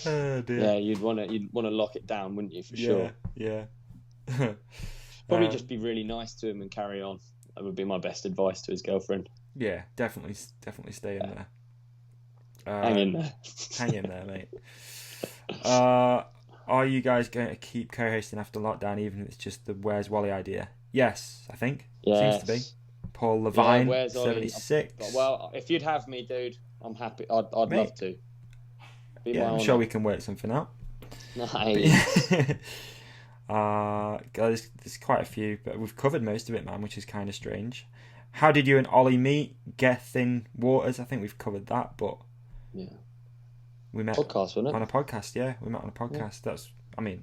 Oh, dear. Yeah, you'd want to lock it down, wouldn't you? For sure. Yeah. Probably just be really nice to him and carry on. That would be my best advice to his girlfriend. Yeah, definitely stay in there. Hang in there. Hang in there, mate. Are you guys going to keep co-hosting after lockdown, even if it's just the Where's Wally idea? Yes, I think. Yes. Seems to be. Paul Levine, Where's Olly? 76. Well, if you'd have me, dude, I'm happy. I'd love to. I'm sure we can work something out. Nice. There's quite a few, but we've covered most of it, man, which is kind of strange. How did you and Olly meet? Gethin Waters, I think we've covered that, but we met podcast, wasn't it? on a podcast. Yeah, we met on a podcast. Yeah.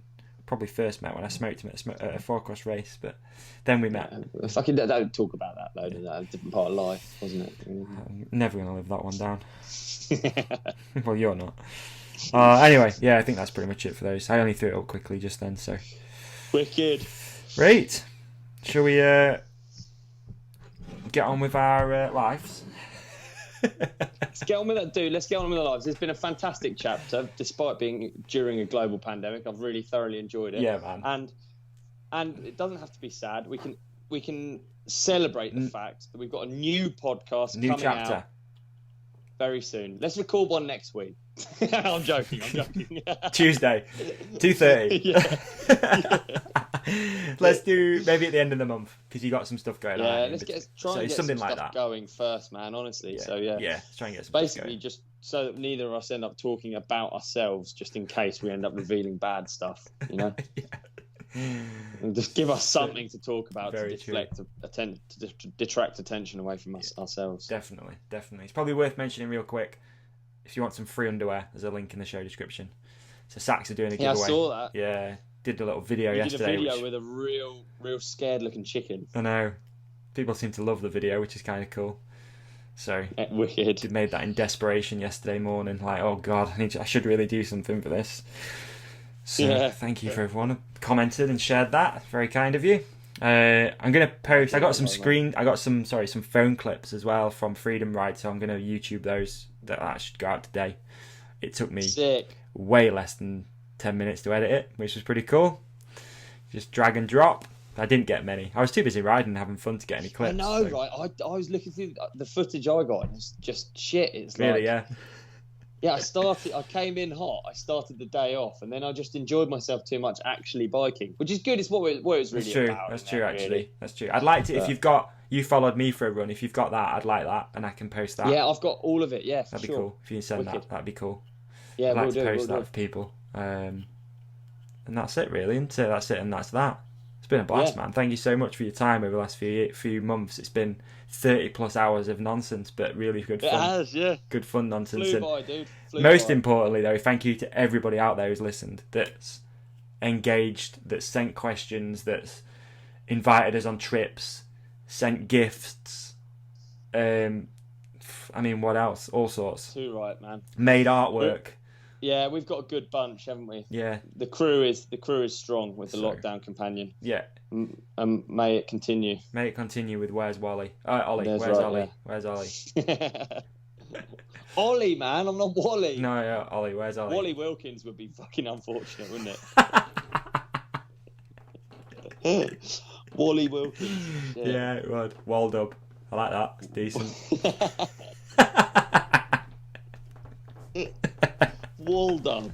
Probably first met when I smoked him at a four-cross race, but then we met. Fucking don't talk about that though. That's a different part of life, wasn't it? I'm never gonna live that one down. Well, you're not. Anyway, I think that's pretty much it for those. I only threw it up quickly just then, so. Wicked. Right. Shall we get on with our lives? Let's get on with that, dude. Let's get on with our lives. It's been a fantastic chapter, despite being during a global pandemic. I've really thoroughly enjoyed it. Yeah, man. And it doesn't have to be sad. We can celebrate the fact that we've got a new podcast coming out very soon. Let's record one next week. I'm joking. Tuesday, 2:30. Let's do maybe at the end of the month because you got some stuff going on. Yeah, let's try and get something some like stuff that going first, man. Honestly, let's try and get some basically just so that neither of us end up talking about ourselves, just in case we end up revealing bad stuff. You know, and just give us something to talk about to detract attention away from ourselves. Definitely. It's probably worth mentioning real quick. If you want some free underwear, there's a link in the show description. So SAXX are doing a giveaway. Yeah, I saw that. Yeah, did a little video yesterday. Did a video with a real scared looking chicken. I know. People seem to love the video, which is kind of cool. So wicked. Made that in desperation yesterday morning. Like, oh god, I should really do something for this. So thank you for everyone who commented and shared that. Very kind of you. I'm gonna post. I got some phone clips as well from Freedom Ride, so I'm gonna YouTube those. That should go out today. It took me way less than 10 minutes to edit it, which was pretty cool. Just drag and drop. I didn't get many. I was too busy riding and having fun to get any clips. I know, right? I was looking through the footage I got, and it's just shit. It's really, I came in hot. I started the day off, and then I just enjoyed myself too much actually biking, which is good. It's what it was really about. That's true, actually. Really. That's true. I'd like to, if you followed me for a run, if you've got that, I'd like that, and I can post that. Yeah, I've got all of it, that'd be cool. If you can send that'd be cool. Yeah, I'd like to post that for people. And that's it, really, isn't it? That's it, and that's that. It's been a blast, man. Thank you so much for your time over the last few months. It's been 30 plus hours of nonsense, but really good fun. It has, yeah. Good fun nonsense. Flew by, dude. Most importantly, though, thank you to everybody out there who's listened, that's engaged, that's sent questions, that's invited us on trips, sent gifts. What else? All sorts. Too right, man. Made artwork. Yeah, we've got a good bunch, haven't we? Yeah. The crew is strong with the lockdown companion. Yeah. May it continue. May it continue with Where's Wally? Olly. Where's Olly? Yeah. Where's Olly? Olly, man. I'm not Wally. No, yeah, Olly. Where's Olly? Wally Wilkins would be fucking unfortunate, wouldn't it? Wally Wilkins. Yeah, it would. Waldub. I like that. It's decent. Waldub.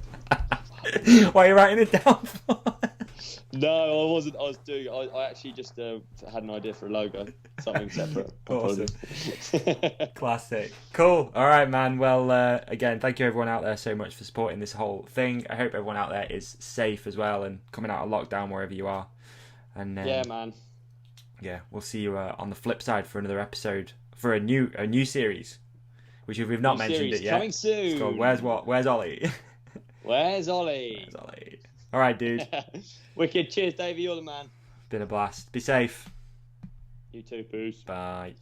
Why are you writing it down for? No, I wasn't. I actually just had an idea for a logo. Something separate. Awesome. Classic. Cool. All right, man. Well, again, thank you everyone out there so much for supporting this whole thing. I hope everyone out there is safe as well and coming out of lockdown wherever you are. And yeah, man. Yeah, we'll see you on the flip side for another episode for a new series, which we've not mentioned it yet. Coming soon. It's called Where's Olly? Where's Olly? Where's Olly? All right, dude. Wicked. Cheers, Davey. You're the man. Been a blast. Be safe. You too, Poos. Bye.